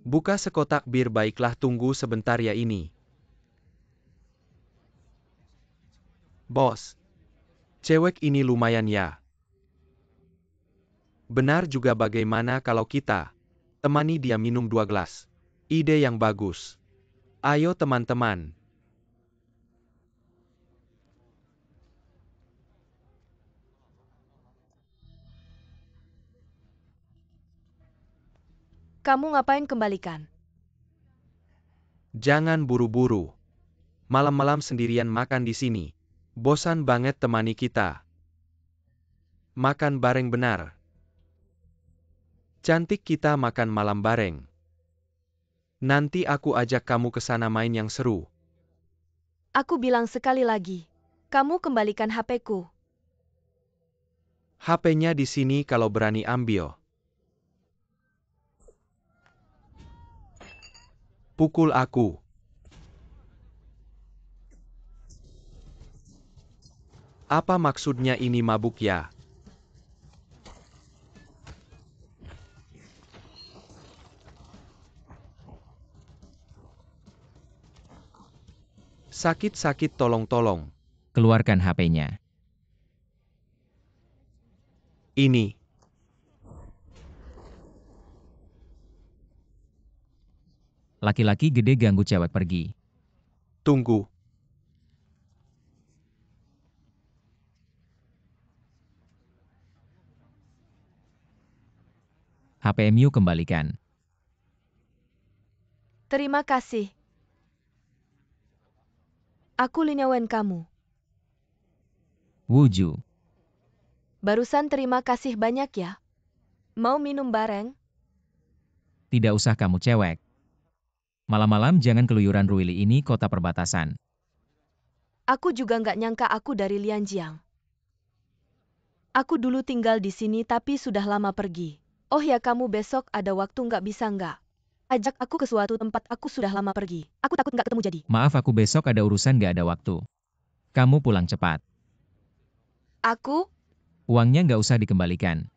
Buka sekotak bir baiklah tunggu sebentar ya ini. Bos. Cewek ini lumayan ya. Benar juga bagaimana kalau kita temani dia minum 2 gelas. Ide yang bagus. Ayo teman-teman. Kamu ngapain kembalikan? Jangan buru-buru. Malam-malam sendirian makan di sini. Bosan banget temani kita. Makan bareng benar. Cantik kita makan malam bareng. Nanti aku ajak kamu ke sana main yang seru. Aku bilang sekali lagi. Kamu kembalikan HP-ku. HP-nya di sini kalau berani ambil. Pukul aku. Apa maksudnya ini mabuk ya? Sakit-sakit tolong-tolong. Keluarkan HP-nya. Ini. Laki-laki gede ganggu cewek pergi. Tunggu. HPMU kembalikan. Terima kasih. Aku linyawan kamu. Wuju. Barusan terima kasih banyak ya. Mau minum bareng? Tidak usah kamu cewek. Malam-malam jangan keluyuran Ruili ini kota perbatasan. Aku juga nggak nyangka aku dari Lianjiang. Aku dulu tinggal di sini tapi sudah lama pergi. Oh ya kamu besok ada waktu nggak bisa nggak? Ajak aku ke suatu tempat aku sudah lama pergi. Aku takut nggak ketemu jadi. Maaf aku besok ada urusan gak ada waktu. Kamu pulang cepat. Aku? Uangnya nggak usah dikembalikan.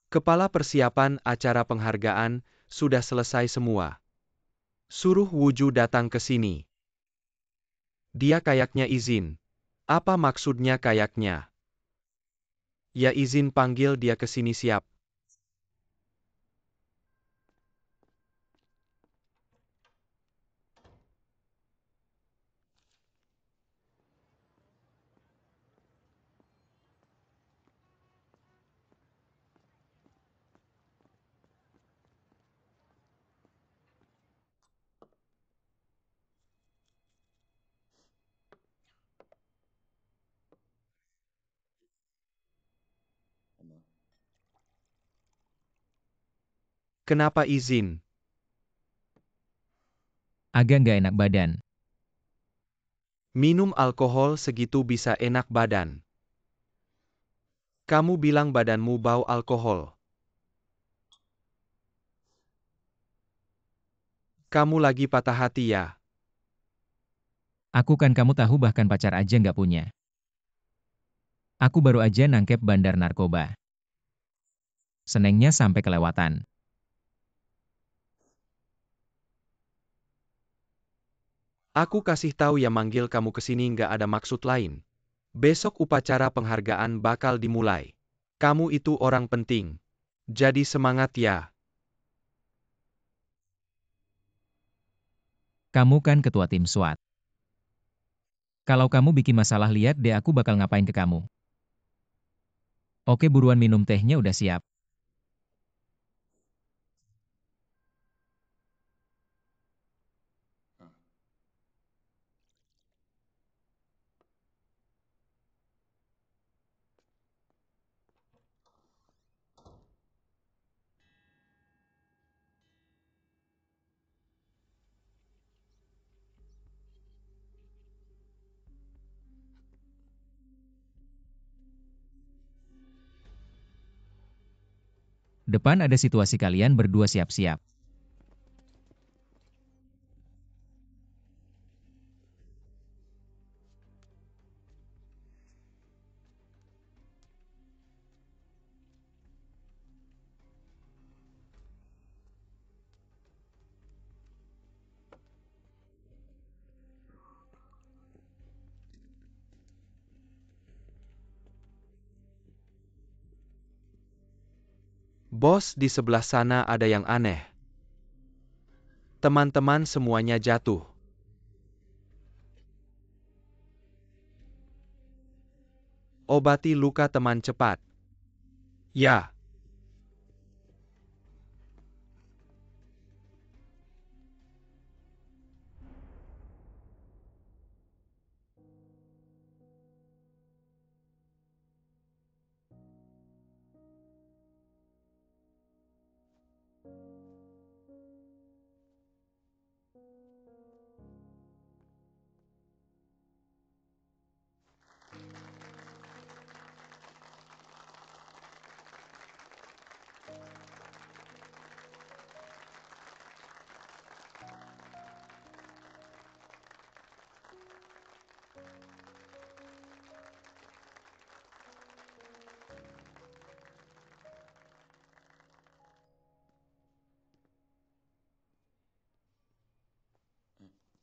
Kepala persiapan acara penghargaan sudah selesai semua. Suruh Wuju datang ke sini. Dia kayaknya izin. Apa maksudnya kayaknya? Ya izin panggil dia ke sini siap. Kenapa izin? Agak nggak enak badan. Minum alkohol segitu bisa enak badan. Kamu bilang badanmu bau alkohol. Kamu lagi patah hati ya? Aku kan kamu tahu bahkan pacar aja nggak punya. Aku baru aja nangkep bandar narkoba. Senengnya sampai kelewatan. Aku kasih tahu ya manggil kamu ke sini nggak ada maksud lain. Besok upacara penghargaan bakal dimulai. Kamu itu orang penting. Jadi semangat ya. Kamu kan ketua tim SWAT. Kalau kamu bikin masalah lihat deh aku bakal ngapain ke kamu. Oke buruan minum tehnya udah siap. Depan ada situasi kalian berdua siap-siap. Bos, di sebelah sana ada yang aneh. Teman-teman semuanya jatuh. Obati luka teman cepat. Ya.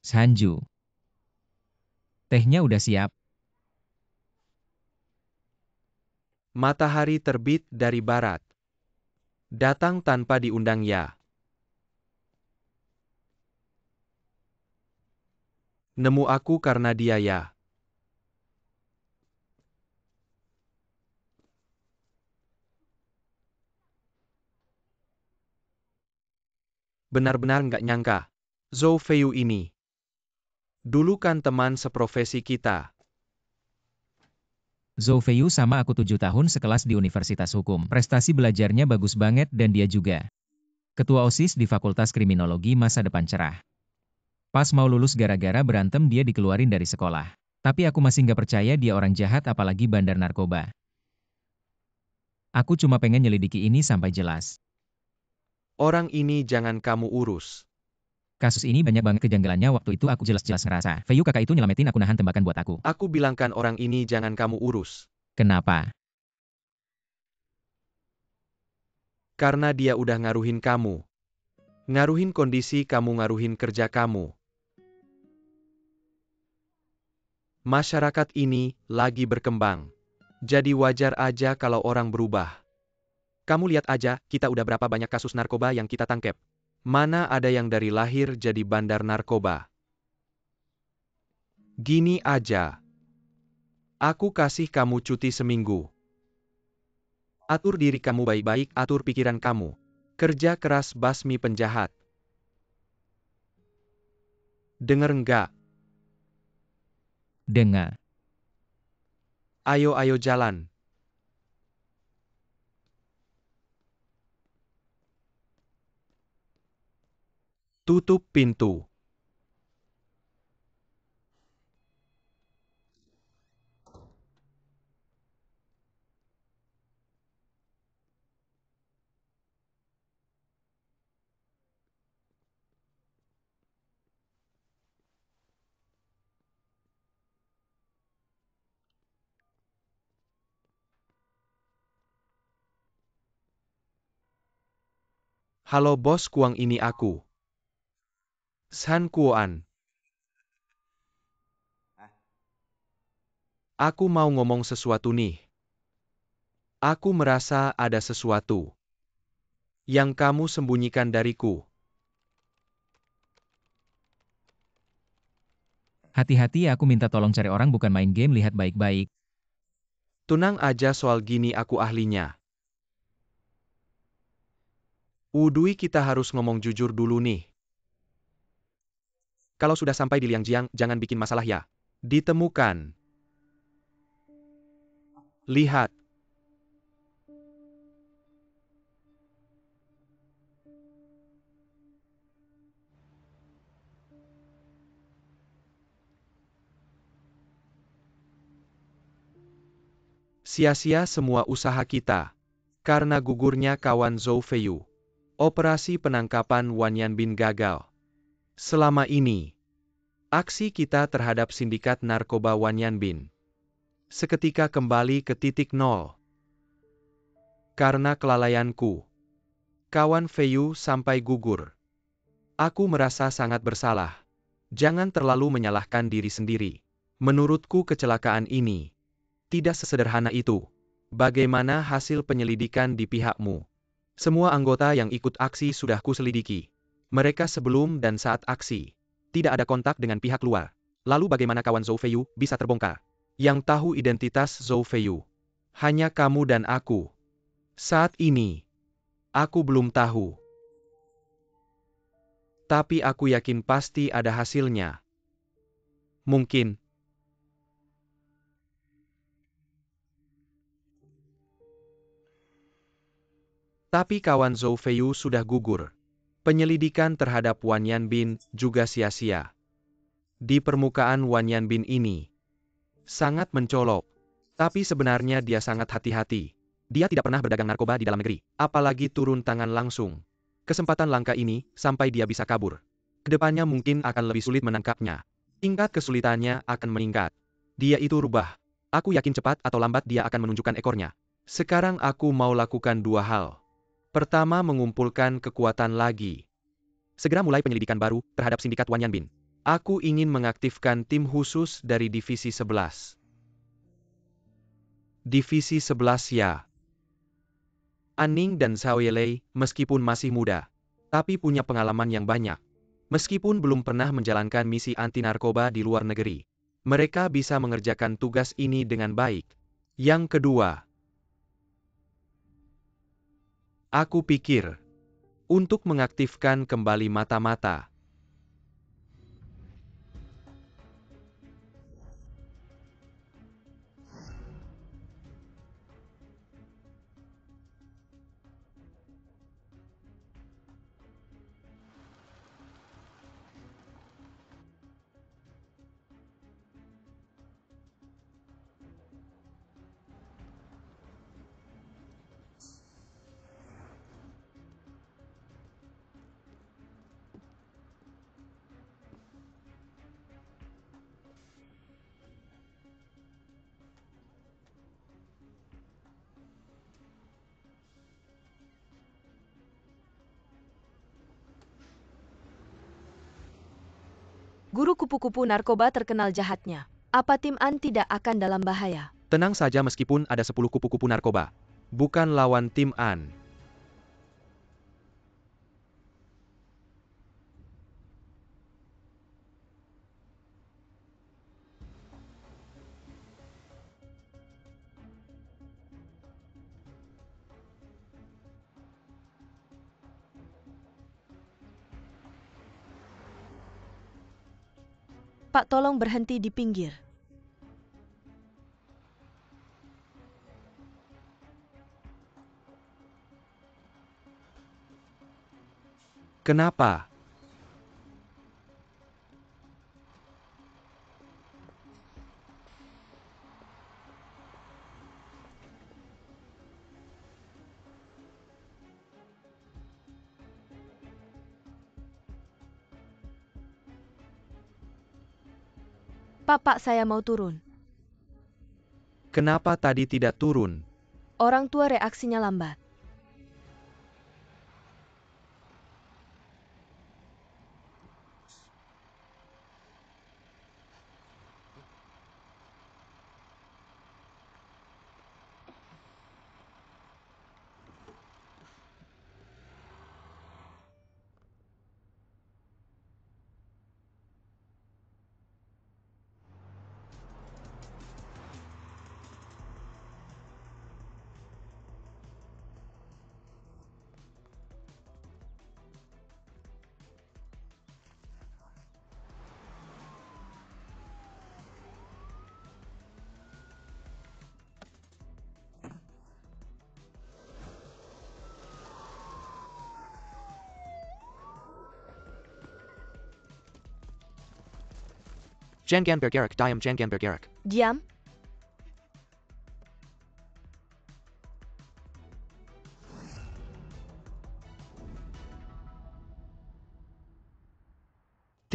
Sanju. Tehnya udah siap. Matahari terbit dari barat. Datang tanpa diundang ya. Nemu aku karena dia ya. Benar-benar nggak nyangka. Zhou Feiyu ini. Dulu kan teman seprofesi kita. Zhou Feiyu sama aku 7 tahun sekelas di Universitas Hukum. Prestasi belajarnya bagus banget dan dia juga ketua OSIS di Fakultas Kriminologi, masa depan cerah. Pas mau lulus gara-gara berantem dia dikeluarin dari sekolah. Tapi aku masih nggak percaya dia orang jahat apalagi bandar narkoba. Aku cuma pengen nyelidiki ini sampai jelas. Orang ini jangan kamu urus. Kasus ini banyak banget kejanggalannya, waktu itu aku jelas-jelas ngerasa Feiyu kakak itu nyelamatin aku nahan tembakan buat aku. Aku bilangkan orang ini jangan kamu urus. Kenapa? Karena dia udah ngaruhin kamu. Ngaruhin kondisi kamu, ngaruhin kerja kamu. Masyarakat ini lagi berkembang. Jadi wajar aja kalau orang berubah. Kamu lihat aja, kita udah berapa banyak kasus narkoba yang kita tangkep. Mana ada yang dari lahir jadi bandar narkoba. Gini aja. Aku kasih kamu cuti seminggu. Atur diri kamu baik-baik, atur pikiran kamu. Kerja keras basmi penjahat. Dengar nggak? Dengar. Ayo jalan. Tutup pintu. Halo bos, Kuang, ini aku. San Kuan. Aku mau ngomong sesuatu nih. Aku merasa ada sesuatu yang kamu sembunyikan dariku. Hati-hati, aku minta tolong cari orang bukan main game, lihat baik-baik. Tenang aja, soal gini aku ahlinya. Udui, kita harus ngomong jujur dulu nih. Kalau sudah sampai di Liangjiang, jangan bikin masalah ya. Ditemukan. Lihat. Sia-sia semua usaha kita. Karena gugurnya kawan Zhou Feiyu, operasi penangkapan Wan Yanbin gagal. Selama ini, aksi kita terhadap sindikat narkoba Wan Yanbin seketika kembali ke titik nol. Karena kelalaianku, kawan Feiyu sampai gugur. Aku merasa sangat bersalah. Jangan terlalu menyalahkan diri sendiri. Menurutku kecelakaan ini tidak sesederhana itu. Bagaimana hasil penyelidikan di pihakmu? Semua anggota yang ikut aksi sudah kuselidiki. Mereka sebelum dan saat aksi tidak ada kontak dengan pihak luar. Lalu bagaimana kawan Zhou Feiyu bisa terbongkar? Yang tahu identitas Zhou Feiyu hanya kamu dan aku. Saat ini, aku belum tahu. Tapi aku yakin pasti ada hasilnya. Mungkin. Tapi kawan Zhou Feiyu sudah gugur. Penyelidikan terhadap Wan Yanbin juga sia-sia. Di permukaan Wan Yanbin ini sangat mencolok. Tapi sebenarnya dia sangat hati-hati. Dia tidak pernah berdagang narkoba di dalam negeri, apalagi turun tangan langsung. Kesempatan langka ini sampai dia bisa kabur. Kedepannya mungkin akan lebih sulit menangkapnya. Tingkat kesulitannya akan meningkat. Dia itu rubah. Aku yakin cepat atau lambat dia akan menunjukkan ekornya. Sekarang aku mau lakukan dua hal. Pertama, mengumpulkan kekuatan lagi. Segera mulai penyelidikan baru terhadap sindikat Wan Yanbin. Aku ingin mengaktifkan tim khusus dari Divisi 11. Divisi 11 ya. Anning dan Zhao Yelei, meskipun masih muda, tapi punya pengalaman yang banyak. Meskipun belum pernah menjalankan misi anti-narkoba di luar negeri, mereka bisa mengerjakan tugas ini dengan baik. Yang kedua, aku pikir, untuk mengaktifkan kembali mata-mata. Guru kupu-kupu narkoba terkenal jahatnya. Apa Tim An tidak akan dalam bahaya? Tenang saja meskipun ada 10 kupu-kupu narkoba. Bukan lawan Tim An. Pak, tolong berhenti di pinggir. Kenapa? Pak, saya mau turun. Kenapa tadi tidak turun? Orang tua reaksinya lambat. Jangan bergerak, diam, jangan bergerak. Diam.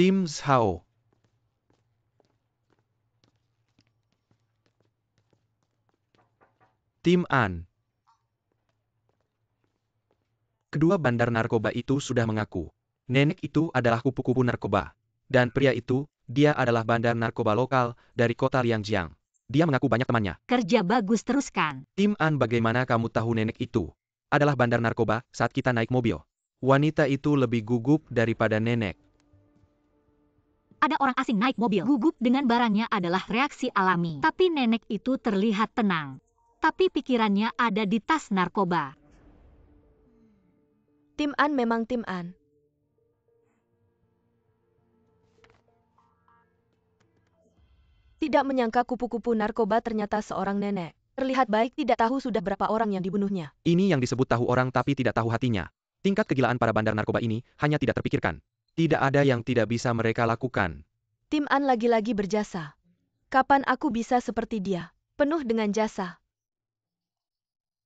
Tim Zhao. Tim An. Kedua bandar narkoba itu sudah mengaku. Nenek itu adalah kupu-kupu narkoba. Dan pria itu, dia adalah bandar narkoba lokal dari kota Liangjiang. Dia mengaku banyak temannya. Kerja bagus, teruskan. Tim An, bagaimana kamu tahu nenek itu adalah bandar narkoba saat kita naik mobil? Wanita itu lebih gugup daripada nenek. Ada orang asing naik mobil. Gugup dengan barangnya adalah reaksi alami. Tapi nenek itu terlihat tenang. Tapi pikirannya ada di tas narkoba. Tim An memang Tim An. Tidak menyangka kupu-kupu narkoba ternyata seorang nenek. Terlihat baik, tidak tahu sudah berapa orang yang dibunuhnya. Ini yang disebut tahu orang tapi tidak tahu hatinya. Tingkat kegilaan para bandar narkoba ini hanya tidak terpikirkan. Tidak ada yang tidak bisa mereka lakukan. Tim An lagi-lagi berjasa. Kapan aku bisa seperti dia? Penuh dengan jasa.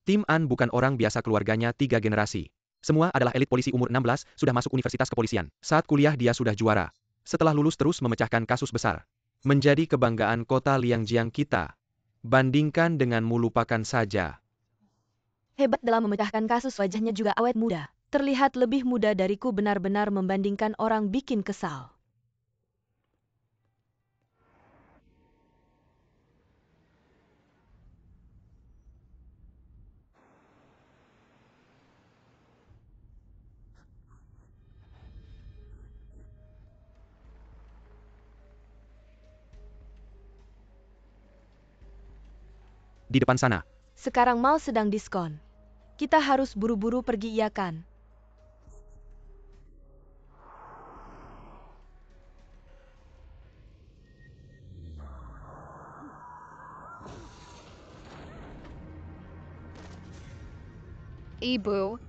Tim An bukan orang biasa, keluarganya 3 generasi. Semua adalah elit polisi, umur 16, sudah masuk universitas kepolisian. Saat kuliah dia sudah juara. Setelah lulus terus memecahkan kasus besar. Menjadi kebanggaan kota Liangjiang kita. Bandingkan denganmu, lupakan saja. Hebat dalam memecahkan kasus, wajahnya juga awet muda. Terlihat lebih muda dariku, benar-benar membandingkan orang bikin kesal. Di depan sana. Sekarang mal sedang diskon. Kita harus buru-buru pergi, iya kan? Ibu.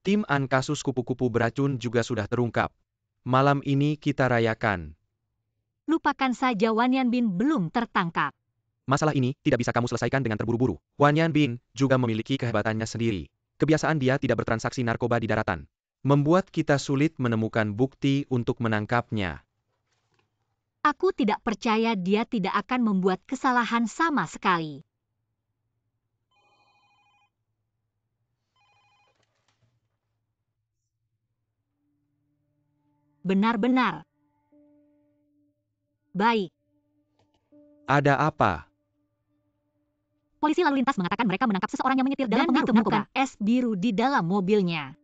Tim An, kasus kupu-kupu beracun juga sudah terungkap. Malam ini kita rayakan. Lupakan saja, Wan Yanbin belum tertangkap. Masalah ini tidak bisa kamu selesaikan dengan terburu-buru. Wan Yanbin juga memiliki kehebatannya sendiri. Kebiasaan dia tidak bertransaksi narkoba di daratan. Membuat kita sulit menemukan bukti untuk menangkapnya. Aku tidak percaya dia tidak akan membuat kesalahan sama sekali. Benar-benar. Baik. Ada apa? Polisi lalu lintas mengatakan mereka menangkap seseorang yang menyetir dalam pengangkut narkoba. Es biru di dalam mobilnya.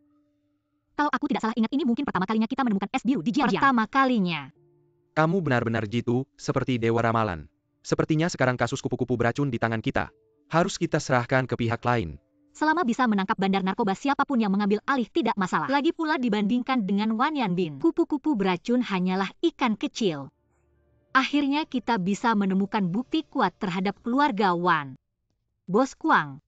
Kalau aku tidak salah ingat ini mungkin pertama kalinya kita menemukan es biru di Jiangjiang. Pertama kalinya. Kamu benar-benar jitu, seperti dewa ramalan. Sepertinya sekarang kasus kupu-kupu beracun di tangan kita. Harus kita serahkan ke pihak lain. Selama bisa menangkap bandar narkoba siapapun yang mengambil alih tidak masalah. Lagi pula dibandingkan dengan Wan Yanbin, kupu-kupu beracun hanyalah ikan kecil. Akhirnya kita bisa menemukan bukti kuat terhadap keluarga Wan. Bos Kuang.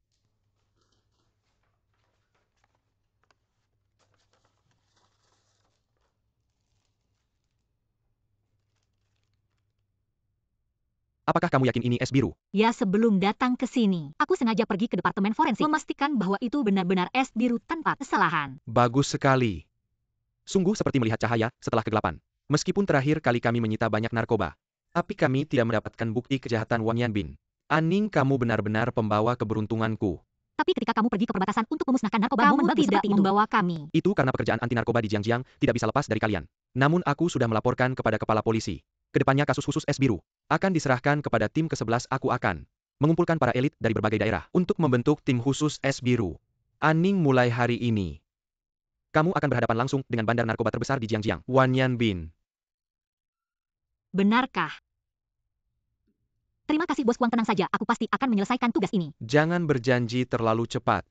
Apakah kamu yakin ini es biru? Ya, sebelum datang ke sini, aku sengaja pergi ke departemen forensik memastikan bahwa itu benar-benar es biru tanpa kesalahan. Bagus sekali. Sungguh seperti melihat cahaya setelah kegelapan. Meskipun terakhir kali kami menyita banyak narkoba, tapi kami tidak mendapatkan bukti kejahatan Wang Yanbin. Aning, kamu benar-benar pembawa keberuntunganku. Tapi ketika kamu pergi ke perbatasan untuk memusnahkan narkoba, kamu tidak membawa kami. Itu karena pekerjaan anti narkoba di Jiangjiang tidak bisa lepas dari kalian. Namun aku sudah melaporkan kepada kepala polisi. Kedepannya kasus khusus es biru akan diserahkan kepada tim ke-11. Aku akan mengumpulkan para elit dari berbagai daerah untuk membentuk tim khusus es biru. Aning, mulai hari ini kamu akan berhadapan langsung dengan bandar narkoba terbesar di Jiangjiang, Wan Yanbin. Benarkah? Terima kasih Bos Kuang, tenang saja, aku pasti akan menyelesaikan tugas ini. Jangan berjanji terlalu cepat.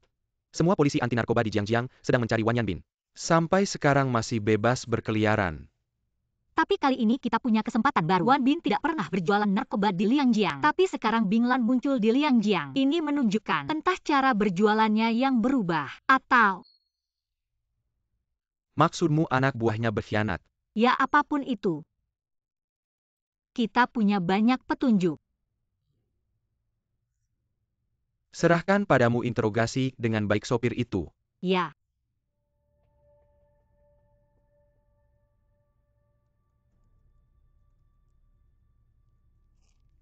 Semua polisi anti narkoba di Jiangjiang sedang mencari Wan Yanbin. Sampai sekarang masih bebas berkeliaran. Tapi kali ini kita punya kesempatan baru. Wan Bin tidak pernah berjualan narkoba di Liangjiang. Tapi sekarang Bing Lan muncul di Liangjiang. Ini menunjukkan entah cara berjualannya yang berubah, atau... Maksudmu anak buahnya berkhianat? Ya, apapun itu. Kita punya banyak petunjuk. Serahkan padamu interogasi dengan baik sopir itu. Ya.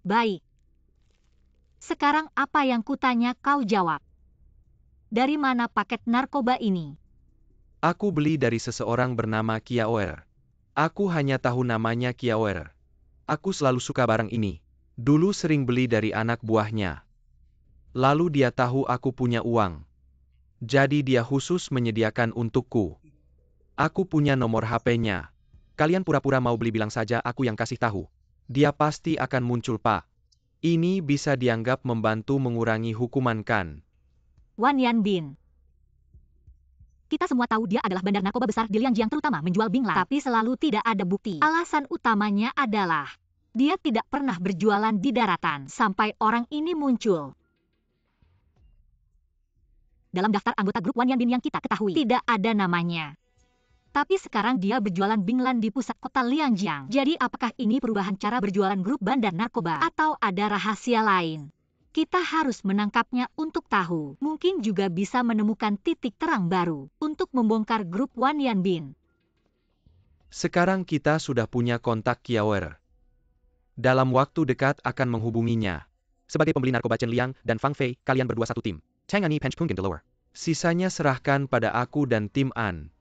Baik. Sekarang apa yang kutanya kau jawab. Dari mana paket narkoba ini? Aku beli dari seseorang bernama Kiaoer. Aku hanya tahu namanya Kiaoer. Aku selalu suka barang ini. Dulu sering beli dari anak buahnya. Lalu dia tahu aku punya uang. Jadi dia khusus menyediakan untukku. Aku punya nomor HP-nya. Kalian pura-pura mau beli, bilang saja aku yang kasih tahu. Dia pasti akan muncul, Pak. Ini bisa dianggap membantu mengurangi hukuman, kan? Wan Yanbin. Kita semua tahu dia adalah bandar narkoba besar di Liangjiang, terutama menjual Bing Lan. Tapi selalu tidak ada bukti. Alasan utamanya adalah dia tidak pernah berjualan di daratan sampai orang ini muncul. Dalam daftar anggota grup Wan Yanbin yang kita ketahui, tidak ada namanya. Tapi sekarang dia berjualan Bing Lan di pusat kota Liangjiang. Jadi apakah ini perubahan cara berjualan grup bandar narkoba? Atau ada rahasia lain? Kita harus menangkapnya untuk tahu. Mungkin juga bisa menemukan titik terang baru untuk membongkar grup Wan Yanbin. Sekarang kita sudah punya kontak Kiaoer. Dalam waktu dekat akan menghubunginya. Sebagai pembeli narkoba Chen Liang dan Fang Fei, kalian berdua satu tim. Chang Ani Pench Pungkin Delaware. Sisanya serahkan pada aku dan tim An.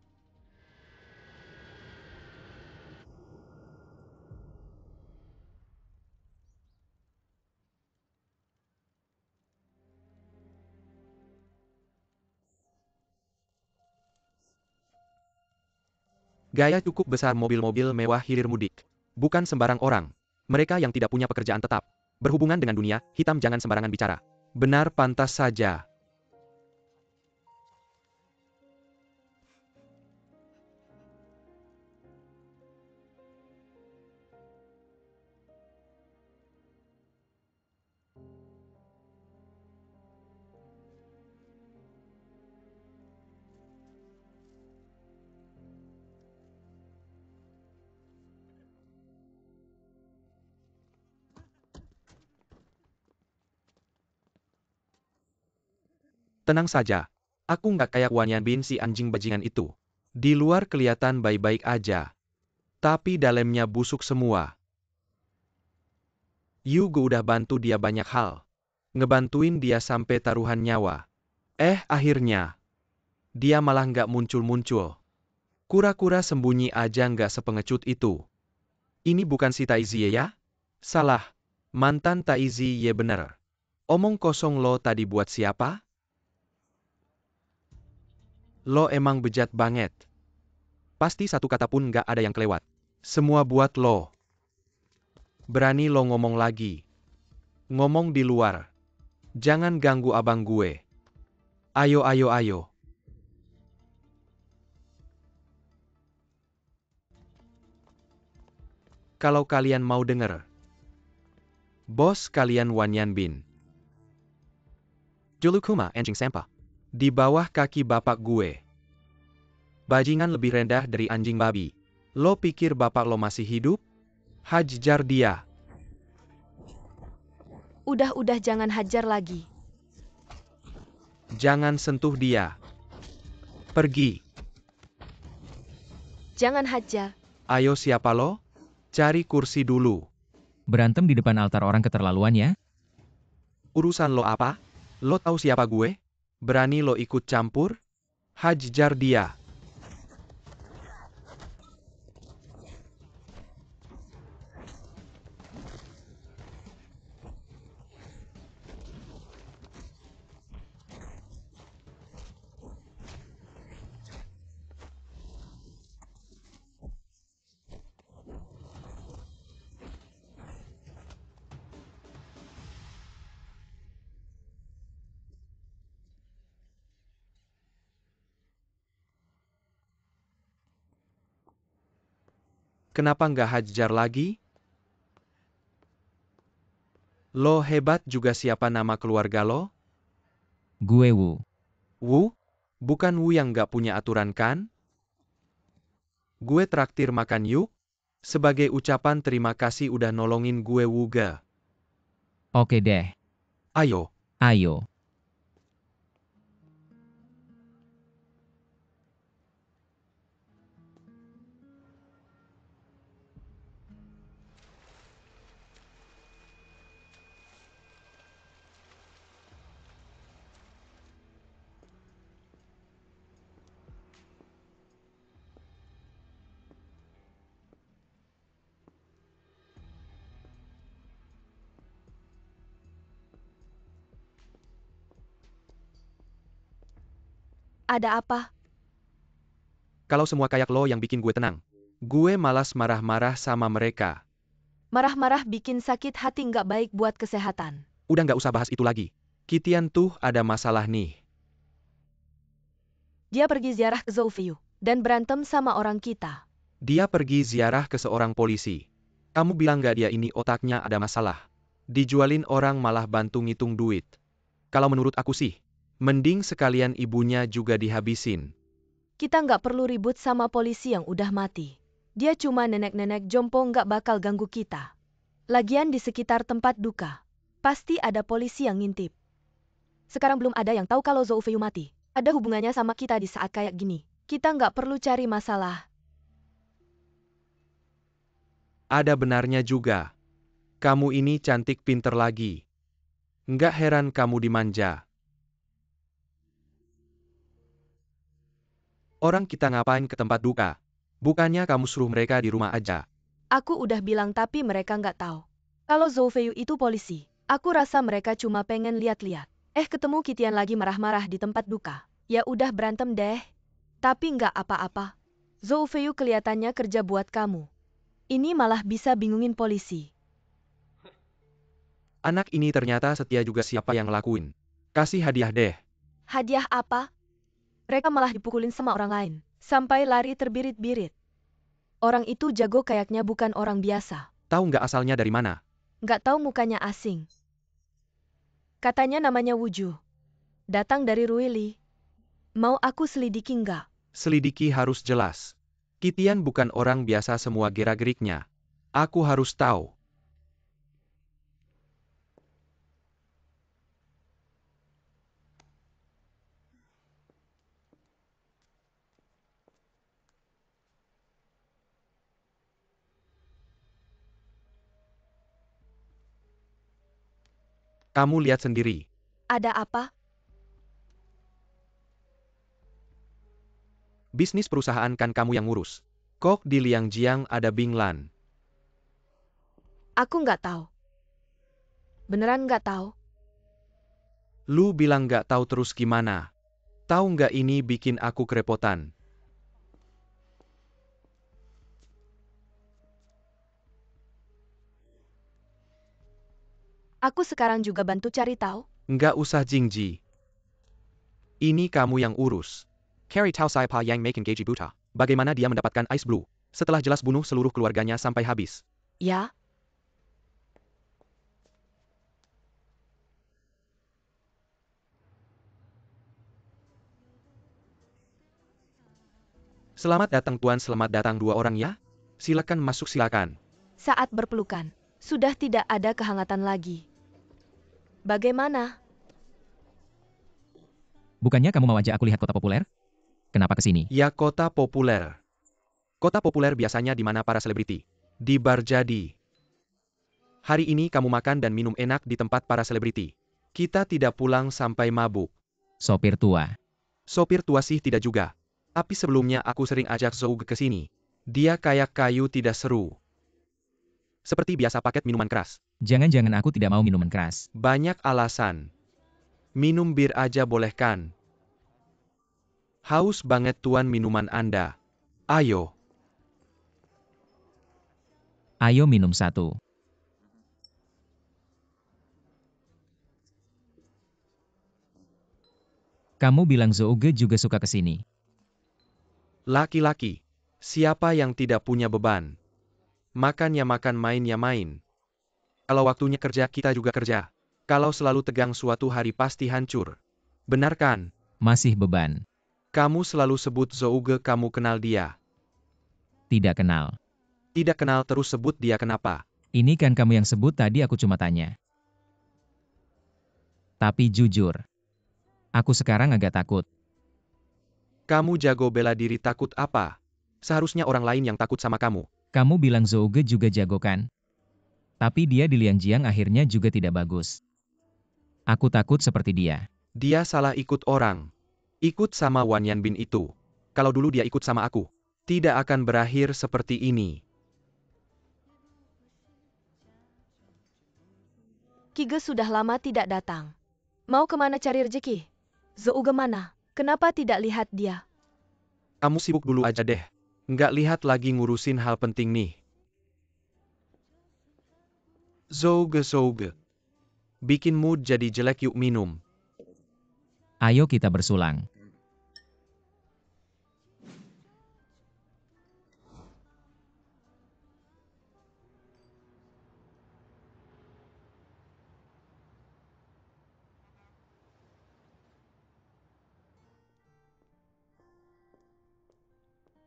Gaya cukup besar, mobil-mobil mewah hilir mudik. Bukan sembarang orang. Mereka yang tidak punya pekerjaan tetap. Berhubungan dengan dunia hitam, jangan sembarangan bicara. Benar, pantas saja. Tenang saja. Aku nggak kayak Wan Yanbin, si anjing bajingan itu. Di luar kelihatan baik-baik aja. Tapi dalamnya busuk semua. Gue udah bantu dia banyak hal. Ngebantuin dia sampai taruhan nyawa. Akhirnya. Dia malah nggak muncul-muncul. Kura-kura sembunyi aja nggak sepengecut itu. Ini bukan si Taizi ya? Salah. Mantan Taizi ye bener. Omong kosong lo tadi buat siapa? Lo emang bejat banget. Pasti satu kata pun nggak ada yang kelewat. Semua buat lo. Berani lo ngomong lagi. Ngomong di luar. Jangan ganggu abang gue. Ayo, ayo, ayo. Kalau kalian mau denger. Bos kalian Wan Yanbin. Julukuma anjing sampah. Di bawah kaki bapak gue. Bajingan lebih rendah dari anjing babi. Lo pikir bapak lo masih hidup? Hajar dia. Udah jangan hajar lagi. Jangan sentuh dia. Pergi. Jangan hajar. Ayo siapa lo? Cari kursi dulu. Berantem di depan altar orang keterlaluan ya? Urusan lo apa? Lo tahu siapa gue? Berani lo ikut campur? Hajar dia. Kenapa nggak hajar lagi? Lo hebat juga siapa nama keluarga lo? Gue Wu. Wu? Bukan Wu yang nggak punya aturan kan? Gue traktir makan yuk? Sebagai ucapan terima kasih udah nolongin gue Wu ga. Oke deh. Ayo. Ayo. Ada apa? Kalau semua kayak lo yang bikin gue tenang. Gue malas marah-marah sama mereka. Marah-marah bikin sakit hati nggak baik buat kesehatan. Udah nggak usah bahas itu lagi. Kitian tuh ada masalah nih. Dia pergi ziarah ke Zoufiu dan berantem sama orang kita. Dia pergi ziarah ke seorang polisi. Kamu bilang nggak dia ini otaknya ada masalah. Dijualin orang malah bantu ngitung duit. Kalau menurut aku sih, mending sekalian ibunya juga dihabisin. Kita nggak perlu ribut sama polisi yang udah mati. Dia cuma nenek-nenek jompo nggak bakal ganggu kita. Lagian di sekitar tempat duka, pasti ada polisi yang ngintip. Sekarang belum ada yang tahu kalau Zoufiu mati. Ada hubungannya sama kita di saat kayak gini. Kita nggak perlu cari masalah. Ada benarnya juga. Kamu ini cantik pinter lagi. Nggak heran kamu dimanja. Orang kita ngapain ke tempat duka? Bukannya kamu suruh mereka di rumah aja. Aku udah bilang tapi mereka nggak tahu. Kalau Zoufiu itu polisi, aku rasa mereka cuma pengen lihat-lihat. Ketemu Kitian lagi marah-marah di tempat duka. Ya udah berantem deh. Tapi nggak apa-apa. Zoufiu kelihatannya kerja buat kamu. Ini malah bisa bingungin polisi. Anak ini ternyata setia juga siapa yang ngelakuin. Kasih hadiah deh. Hadiah apa? Mereka malah dipukulin sama orang lain. Sampai lari terbirit-birit. Orang itu jago kayaknya bukan orang biasa. Tahu nggak asalnya dari mana? Nggak tahu mukanya asing. Katanya namanya Wuju. Datang dari Ruili. Mau aku selidiki nggak? Selidiki harus jelas. Kitian bukan orang biasa semua gerak-geriknya. Aku harus tahu. Kamu lihat sendiri. Ada apa? Bisnis perusahaan kan kamu yang ngurus. Kok di Liangjiang ada Bing Lan? Aku nggak tahu. Beneran nggak tahu? Lu bilang nggak tahu terus gimana? Tahu nggak ini bikin aku kerepotan? Aku sekarang juga bantu cari tahu. Nggak usah Jingji. Ini kamu yang urus. Carry tahu siapa yang making Geji buta. Bagaimana dia mendapatkan Ice Blue? Setelah jelas bunuh seluruh keluarganya sampai habis. Ya, Selamat datang Tuan, selamat datang dua orang ya. Silakan masuk silakan. saat berpelukan, sudah tidak ada kehangatan lagi. Bagaimana? Bukannya kamu mau ajak aku lihat kota populer? Kenapa ke sini? Ya, kota populer. Kota populer biasanya di mana para selebriti. Di bar jadi. Hari ini kamu makan dan minum enak di tempat para selebriti. Kita tidak pulang sampai mabuk. Sopir tua. Sopir tua sih tidak juga. Tapi sebelumnya aku sering ajak Zouge ke sini. Dia kayak kayu tidak seru. Seperti biasa paket minuman keras. Jangan-jangan aku tidak mau minuman keras. Banyak alasan. Minum bir aja boleh kan? Haus banget Tuan minuman Anda. Ayo. Ayo minum satu. Kamu bilang Zouge juga suka ke sini. Laki-laki. Siapa yang tidak punya beban? Makan ya makan, main ya main. Kalau waktunya kerja, kita juga kerja. Kalau selalu tegang, suatu hari pasti hancur. Benar kan? Masih beban. Kamu selalu sebut Zouge, kamu kenal dia. Tidak kenal. Tidak kenal terus sebut dia, kenapa? Ini kan kamu yang sebut tadi, aku cuma tanya. Tapi jujur, aku sekarang agak takut. Kamu jago bela diri, takut apa? Seharusnya orang lain yang takut sama kamu. Kamu bilang Zouge juga jago kan? Tapi dia di Lianjiang akhirnya juga tidak bagus. Aku takut seperti dia. Dia salah ikut orang. Ikut sama Wan Yanbin itu. Kalau dulu dia ikut sama aku. Tidak akan berakhir seperti ini. Kige sudah lama tidak datang. Mau kemana cari rezeki? Zouge mana? Kenapa tidak lihat dia? Kamu sibuk dulu aja deh. Nggak lihat lagi ngurusin hal penting nih. Zouge. Bikin mood jadi jelek, yuk minum. Ayo kita bersulang.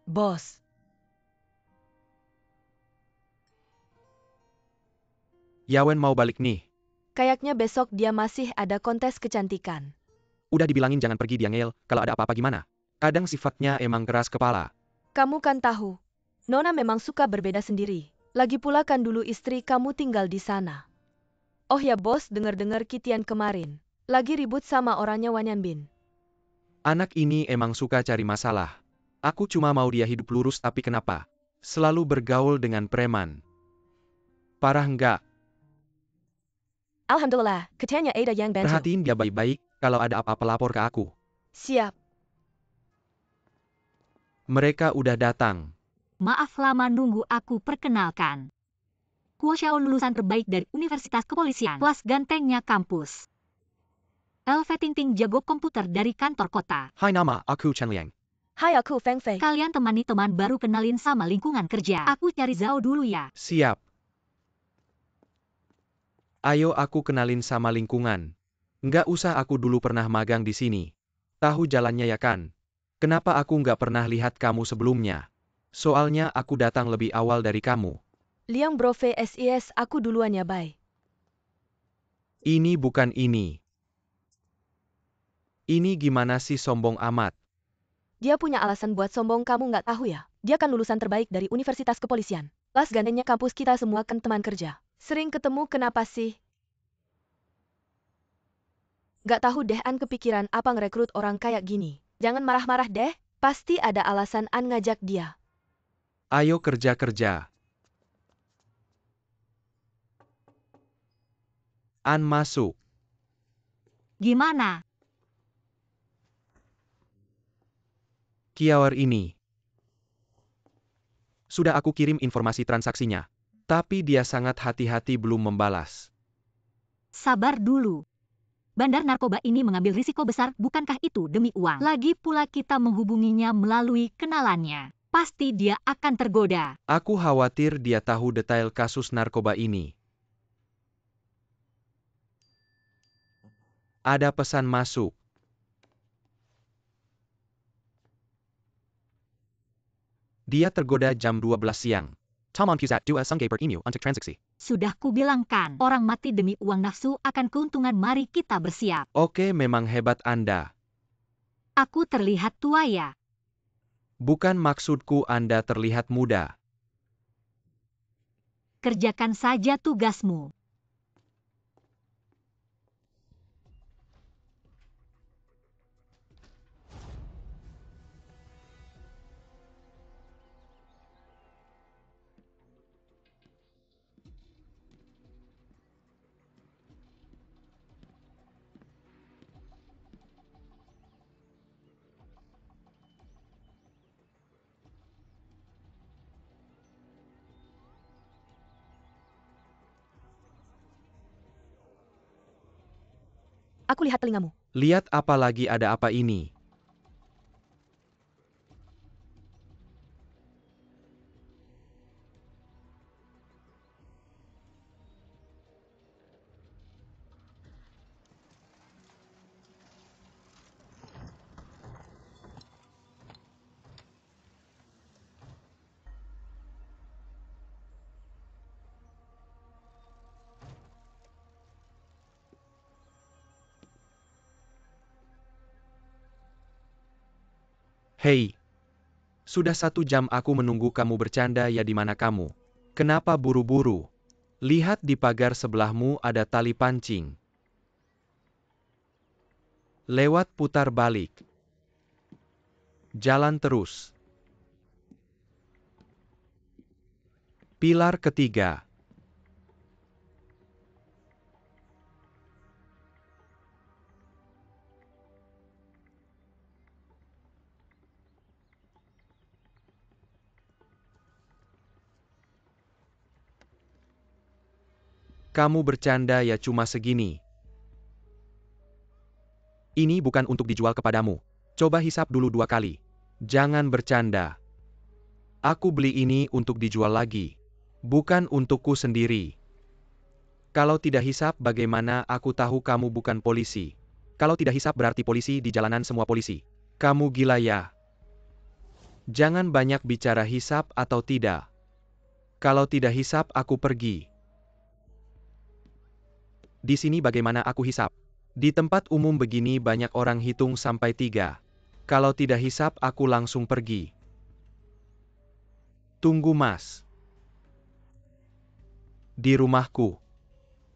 Bos, Yawen mau balik nih. kayaknya besok dia masih ada kontes kecantikan. Udah dibilangin jangan pergi dia ngeyel, kalau ada apa-apa gimana? Kadang sifatnya emang keras kepala. Kamu kan tahu, Nona memang suka berbeda sendiri. Lagi pula kan dulu istri kamu tinggal di sana. Oh ya bos, dengar-dengar Kitian kemarin lagi ribut sama orangnya Wan Yanbin. Anak ini emang suka cari masalah. Aku cuma mau dia hidup lurus, tapi kenapa? Selalu bergaul dengan preman. Parah nggak? Alhamdulillah, Kitiannya ada yang bantu. Perhatiin dia baik-baik, kalau ada apa-apa lapor ke aku. Siap. Mereka udah datang. Maaf lama nunggu, aku perkenalkan. Kuo Xiao lulusan terbaik dari Universitas Kepolisian, kelas gantengnya kampus. Elve Ting jago komputer dari kantor kota. Hai, nama aku Chen Liang. Hai, aku Feng Fei. Kalian temani teman baru, kenalin sama lingkungan kerja. Aku cari Zhao dulu ya. Siap. Ayo aku kenalin sama lingkungan. Nggak usah, aku dulu pernah magang di sini. Tahu jalannya ya kan? Kenapa aku nggak pernah lihat kamu sebelumnya? Soalnya aku datang lebih awal dari kamu. Liang Bro VSIS, aku duluan ya, bye. Ini bukan ini. Ini gimana sih sombong amat? Dia punya alasan buat sombong, kamu nggak tahu ya? Dia kan lulusan terbaik dari Universitas Kepolisian. Kelas gantengnya kampus, kita semua kan teman kerja. Sering ketemu, kenapa sih? Nggak tahu deh, An kepikiran apa ngerekrut orang kayak gini. Jangan marah-marah deh, pasti ada alasan An ngajak dia. Ayo kerja-kerja. An masuk. Gimana? Kiawar ini. Sudah aku kirim informasi transaksinya. Tapi dia sangat hati-hati belum membalas. Sabar dulu. Bandar narkoba ini mengambil risiko besar, bukankah itu demi uang? Lagi pula kita menghubunginya melalui kenalannya. Pasti dia akan tergoda. Aku khawatir dia tahu detail kasus narkoba ini. Ada pesan masuk. Dia tergoda jam 12 siang. Tom Pusat 2 Sunggaper Emu untuk transaksi. Sudah kubilangkan, orang mati demi uang nafsu akan keuntungan, mari kita bersiap. Oke, memang hebat Anda. Aku terlihat tua ya? Bukan maksudku Anda terlihat muda. Kerjakan saja tugasmu. Aku lihat telingamu. Lihat apa lagi, ada apa ini? Hei, sudah 1 jam aku menunggu kamu bercanda ya, di mana kamu? Kenapa buru-buru? Lihat di pagar sebelahmu ada tali pancing. Lewat putar balik. Jalan terus. Pilar ketiga. Kamu bercanda ya, cuma segini. Ini bukan untuk dijual kepadamu. Coba hisap dulu 2 kali. Jangan bercanda. Aku beli ini untuk dijual lagi. Bukan untukku sendiri. Kalau tidak hisap, bagaimana aku tahu kamu bukan polisi? Kalau tidak hisap berarti polisi di jalanan, semua polisi. Kamu gila ya? Jangan banyak bicara, hisap atau tidak. Kalau tidak hisap, aku pergi. Di sini bagaimana aku hisap? Di tempat umum begini banyak orang hitung sampai 3. Kalau tidak hisap, aku langsung pergi. Tunggu Mas. Di rumahku.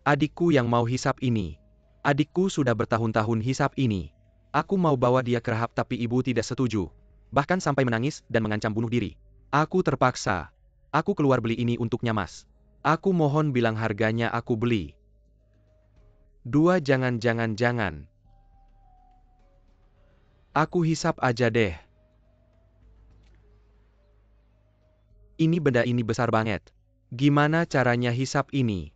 Adikku yang mau hisap ini. Adikku sudah bertahun-tahun hisap ini. Aku mau bawa dia ke rehab tapi ibu tidak setuju. Bahkan sampai menangis dan mengancam bunuh diri. Aku terpaksa. Aku keluar beli ini untuknya, Mas. Aku mohon bilang harganya, aku beli. 2, jangan. Aku hisap aja deh. Ini benda ini besar banget. Gimana caranya hisap ini?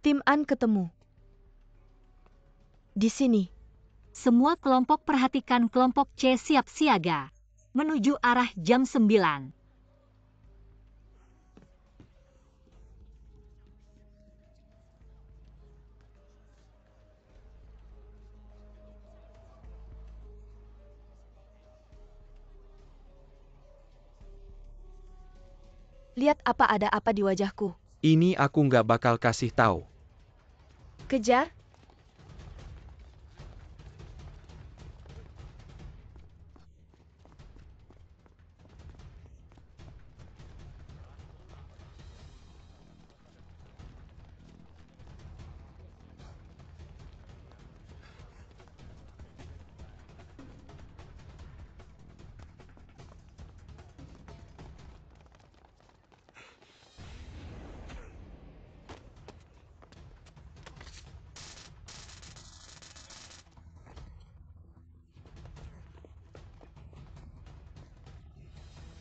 Tim An ketemu. Di sini. Semua kelompok perhatikan, kelompok C siap siaga. Menuju arah jam 9. Lihat ada apa di wajahku. Ini aku nggak bakal kasih tahu. Kejar.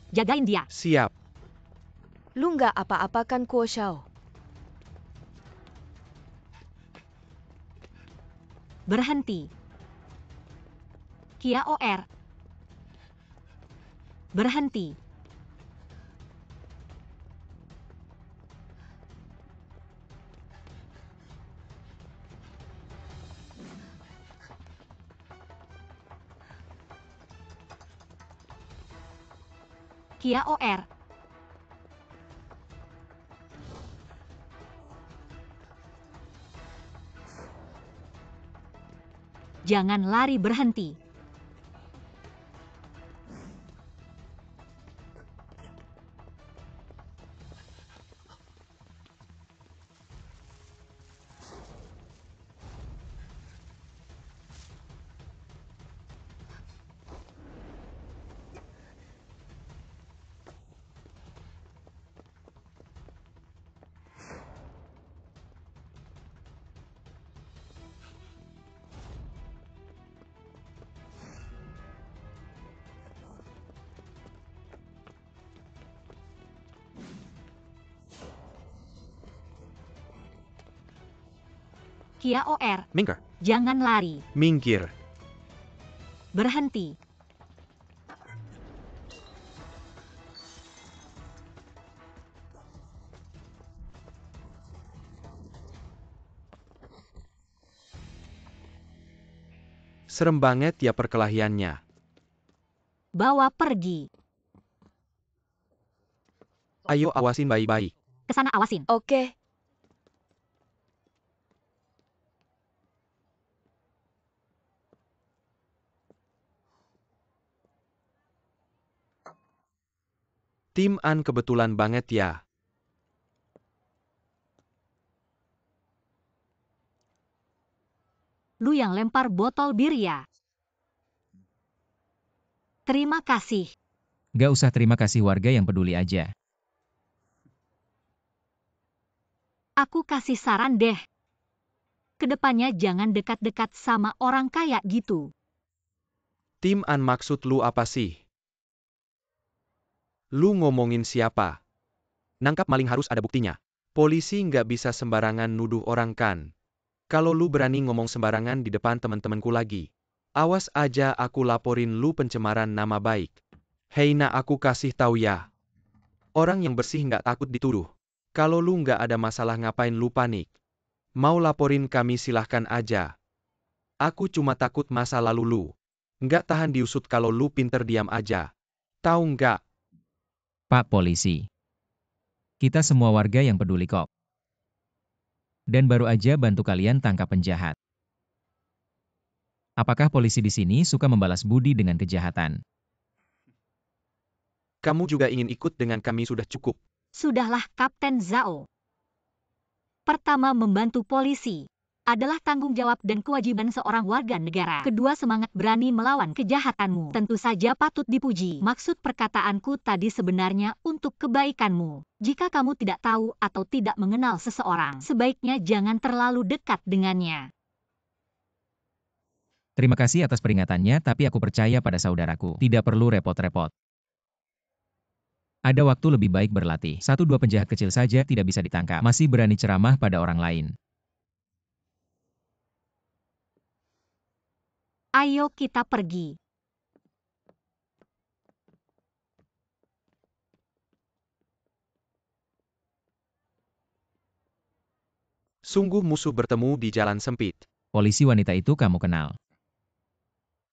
Jagain dia. Siap. nggak apa-apa kan Kuo Xiao? Berhenti. Kiaor. Berhenti. Kiaor. Jangan lari, berhenti. Kiaor. Minker. Jangan lari. Minggir. Berhenti. Serem banget ya perkelahiannya. Bawa pergi. Ayo awasin baik-baik. Kesana, awasin. Oke. Tim An kebetulan banget ya. Lu yang lempar botol bir ya. Terima kasih. Gak usah terima kasih, warga yang peduli aja. Aku kasih saran deh. Kedepannya jangan dekat-dekat sama orang kaya gitu. Tim An maksud lu apa sih? Lu ngomongin siapa? Nangkap maling harus ada buktinya. Polisi nggak bisa sembarangan nuduh orang kan. Kalau lu berani ngomong sembarangan di depan temen-temenku lagi. Awas aja aku laporin lu pencemaran nama baik. Hei nak, aku kasih tahu ya. Orang yang bersih nggak takut dituduh. Kalau lu nggak ada masalah ngapain lu panik? Mau laporin kami silahkan aja. Aku cuma takut masa lalu lu. Nggak tahan diusut kalau lu pinter diam aja. Tahu nggak? Pak Polisi. Kita semua warga yang peduli kok. Dan baru aja bantu kalian tangkap penjahat. Apakah polisi di sini suka membalas budi dengan kejahatan? Kamu juga ingin ikut dengan kami, sudah cukup. Sudahlah, Kapten Zhao. Pertama, membantu polisi adalah tanggung jawab dan kewajiban seorang warga negara. Kedua, semangat berani melawan kejahatanmu tentu saja patut dipuji. Maksud perkataanku tadi sebenarnya untuk kebaikanmu. Jika kamu tidak tahu atau tidak mengenal seseorang, sebaiknya jangan terlalu dekat dengannya. Terima kasih atas peringatannya, tapi aku percaya pada saudaraku. Tidak perlu repot-repot. Ada waktu lebih baik berlatih. 1-2 penjahat kecil saja tidak bisa ditangkap. Masih berani ceramah pada orang lain. Ayo kita pergi. Sungguh musuh bertemu di jalan sempit. Polisi wanita itu kamu kenal.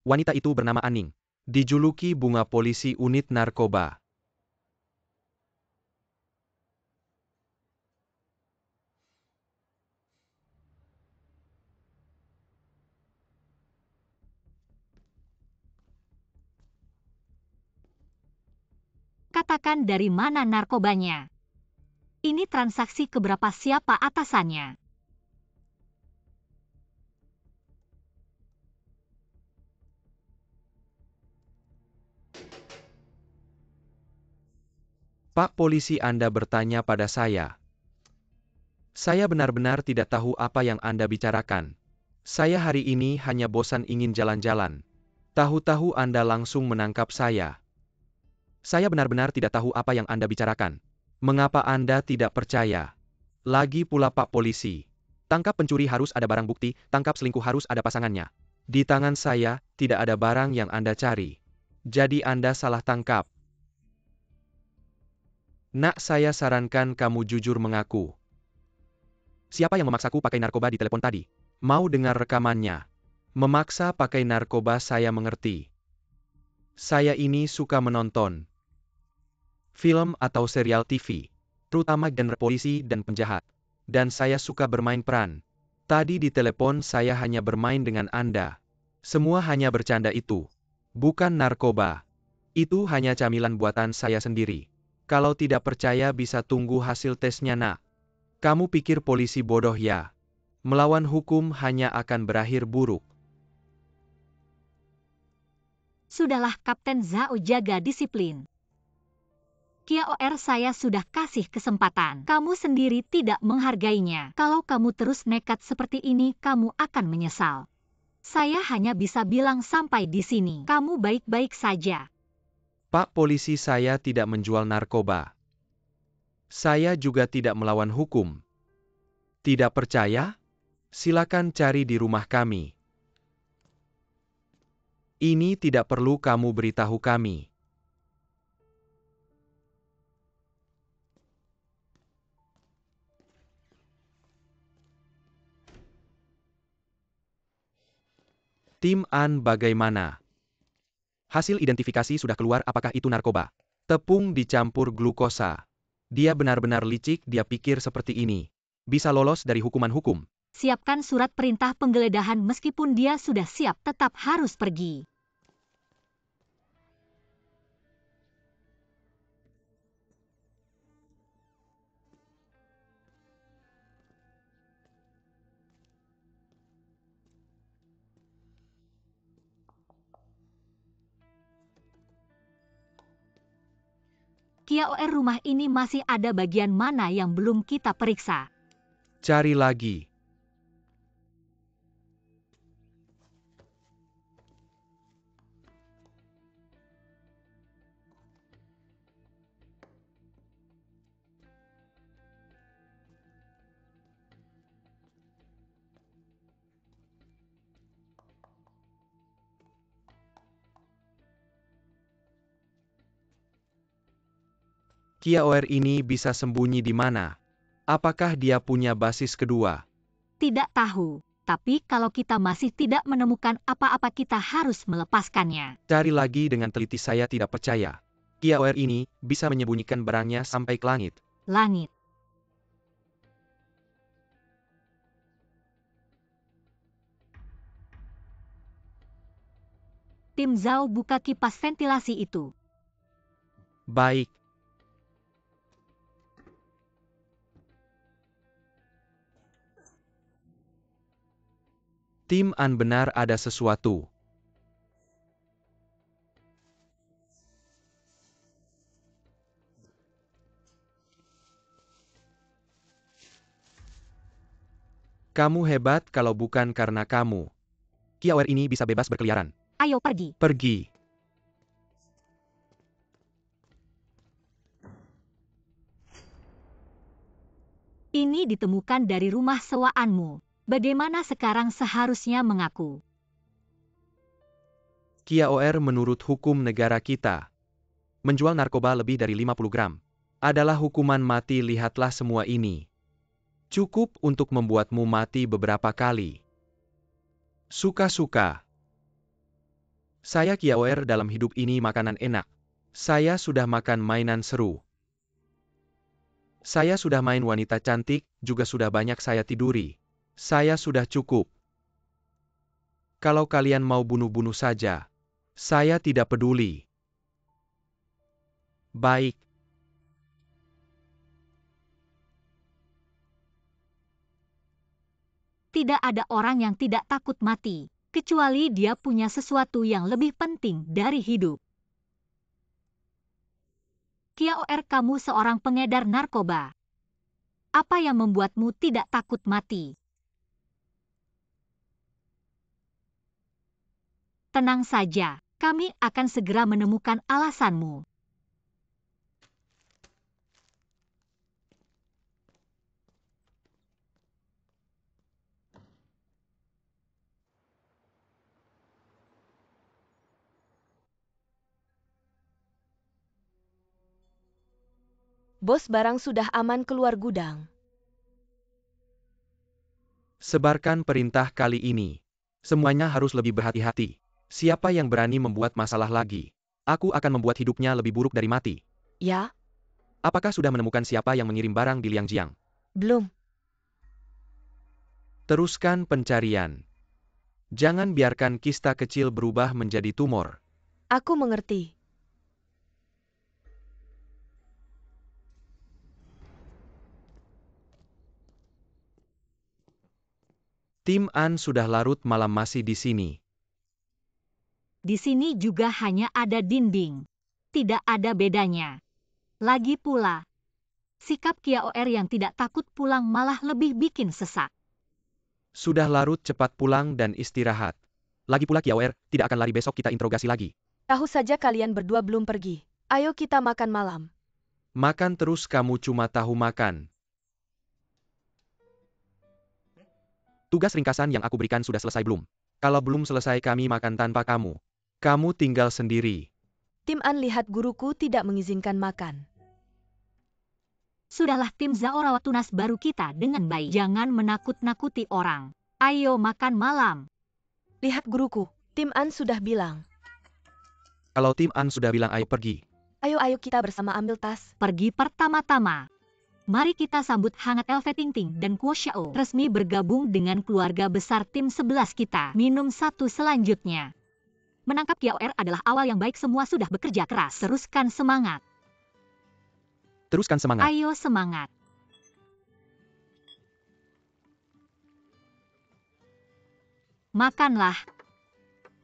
Wanita itu bernama Aning. Dijuluki bunga polisi unit narkoba. Katakan dari mana narkobanya. Ini transaksi keberapa, siapa atasannya? Pak Polisi, Anda bertanya pada saya. Saya benar-benar tidak tahu apa yang Anda bicarakan. Saya hari ini hanya bosan ingin jalan-jalan. Tahu-tahu Anda langsung menangkap saya. Saya benar-benar tidak tahu apa yang Anda bicarakan. Mengapa Anda tidak percaya? Lagi pula Pak Polisi. Tangkap pencuri harus ada barang bukti, tangkap selingkuh harus ada pasangannya. Di tangan saya, tidak ada barang yang Anda cari. Jadi Anda salah tangkap. Nak, saya sarankan kamu jujur mengaku. Siapa yang memaksaku pakai narkoba di telepon tadi? Mau dengar rekamannya? Memaksa pakai narkoba saya mengerti. Saya ini suka menonton film atau serial TV, terutama genre polisi dan penjahat. Dan saya suka bermain peran. Tadi di telepon saya hanya bermain dengan Anda. Semua hanya bercanda itu. Bukan narkoba. Itu hanya camilan buatan saya sendiri. Kalau tidak percaya bisa tunggu hasil tesnya, nak. Kamu pikir polisi bodoh ya? Melawan hukum hanya akan berakhir buruk. Sudahlah Kapten Zhao, jaga disiplin. KOR, saya sudah kasih kesempatan. Kamu sendiri tidak menghargainya. Kalau kamu terus nekat seperti ini, kamu akan menyesal. Saya hanya bisa bilang sampai di sini. Kamu baik-baik saja. Pak Polisi, saya tidak menjual narkoba. Saya juga tidak melawan hukum. Tidak percaya? Silakan cari di rumah kami. Ini tidak perlu kamu beritahu kami. Tim An, bagaimana? Hasil identifikasi sudah keluar, apakah itu narkoba? Tepung dicampur glukosa. Dia benar-benar licik, dia pikir seperti ini bisa lolos dari hukuman hukum. Siapkan surat perintah penggeledahan, meskipun dia sudah siap tetap harus pergi. KOR, rumah ini masih ada bagian mana yang belum kita periksa? Cari lagi. KOR ini bisa sembunyi di mana? Apakah dia punya basis kedua? Tidak tahu. Tapi kalau kita masih tidak menemukan apa-apa, kita harus melepaskannya. Cari lagi dengan teliti, saya tidak percaya. KOR ini bisa menyembunyikan barangnya sampai ke langit. Langit. Tim Zhao, buka kipas ventilasi itu. Baik. Tim An, benar ada sesuatu. Kamu hebat, kalau bukan karena kamu, KOR ini bisa bebas berkeliaran. Ayo pergi. Pergi. Ini ditemukan dari rumah sewaanmu. Bagaimana sekarang seharusnya mengaku? KOR, menurut hukum negara kita, menjual narkoba lebih dari 50 gram adalah hukuman mati. Lihatlah semua ini. Cukup untuk membuatmu mati beberapa kali. Suka-suka. Saya KOR, dalam hidup ini makanan enak. Saya sudah makan mainan seru. Saya sudah main wanita cantik, juga sudah banyak saya tiduri. Saya sudah cukup. Kalau kalian mau bunuh-bunuh saja, saya tidak peduli. Baik. Tidak ada orang yang tidak takut mati, kecuali dia punya sesuatu yang lebih penting dari hidup. KOR, kamu seorang pengedar narkoba. Apa yang membuatmu tidak takut mati? Tenang saja, kami akan segera menemukan alasanmu. Bos, barang sudah aman keluar gudang. Sebarkan perintah kali ini. Semuanya harus lebih berhati-hati. Siapa yang berani membuat masalah lagi, aku akan membuat hidupnya lebih buruk dari mati. Ya, Apakah sudah menemukan siapa yang mengirim barang di Liangjiang? belum. Teruskan pencarian. Jangan biarkan kista kecil berubah menjadi tumor. Aku mengerti. Tim An sudah larut malam masih di sini. Di sini juga hanya ada dinding. Tidak ada bedanya. Lagi pula, sikap KOR yang tidak takut pulang malah lebih bikin sesak. Sudah larut, cepat pulang dan istirahat. Lagi pula KOR, tidak akan lari, besok kita interogasi lagi. Tahu saja kalian berdua belum pergi. Ayo kita makan malam. Makan terus, kamu cuma tahu makan. Tugas ringkasan yang aku berikan sudah selesai belum? Kalau belum selesai, kami makan tanpa kamu. Kamu tinggal sendiri. Tim An lihat guruku tidak mengizinkan makan. Sudahlah, tim Zhao rawat tunas baru kita dengan baik. Jangan menakut-nakuti orang. Ayo makan malam. Lihat guruku, Tim An sudah bilang. Kalau Tim An sudah bilang ayo pergi. Ayo kita bersama ambil tas. Pergi pertama-tama. Mari kita sambut hangat Elve Tingting dan Kuo Xiao resmi bergabung dengan keluarga besar tim 11 kita. Minum satu selanjutnya. Menangkap KOR adalah awal yang baik, semua sudah bekerja keras. Teruskan semangat. Teruskan semangat. Ayo semangat. Makanlah.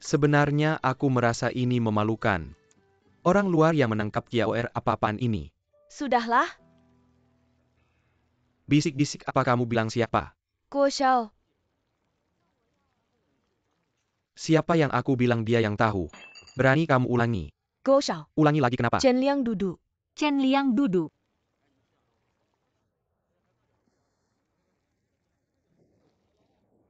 Sebenarnya aku merasa ini memalukan. Orang luar yang menangkap KOR, apa-apaan ini? Sudahlah, Bisik-bisik apa kamu bilang siapa? Kuo Xiao. Siapa yang aku bilang dia yang tahu? Berani kamu ulangi. Kuo Xiao. Ulangi lagi kenapa? Chen Liang duduk. Chen Liang duduk.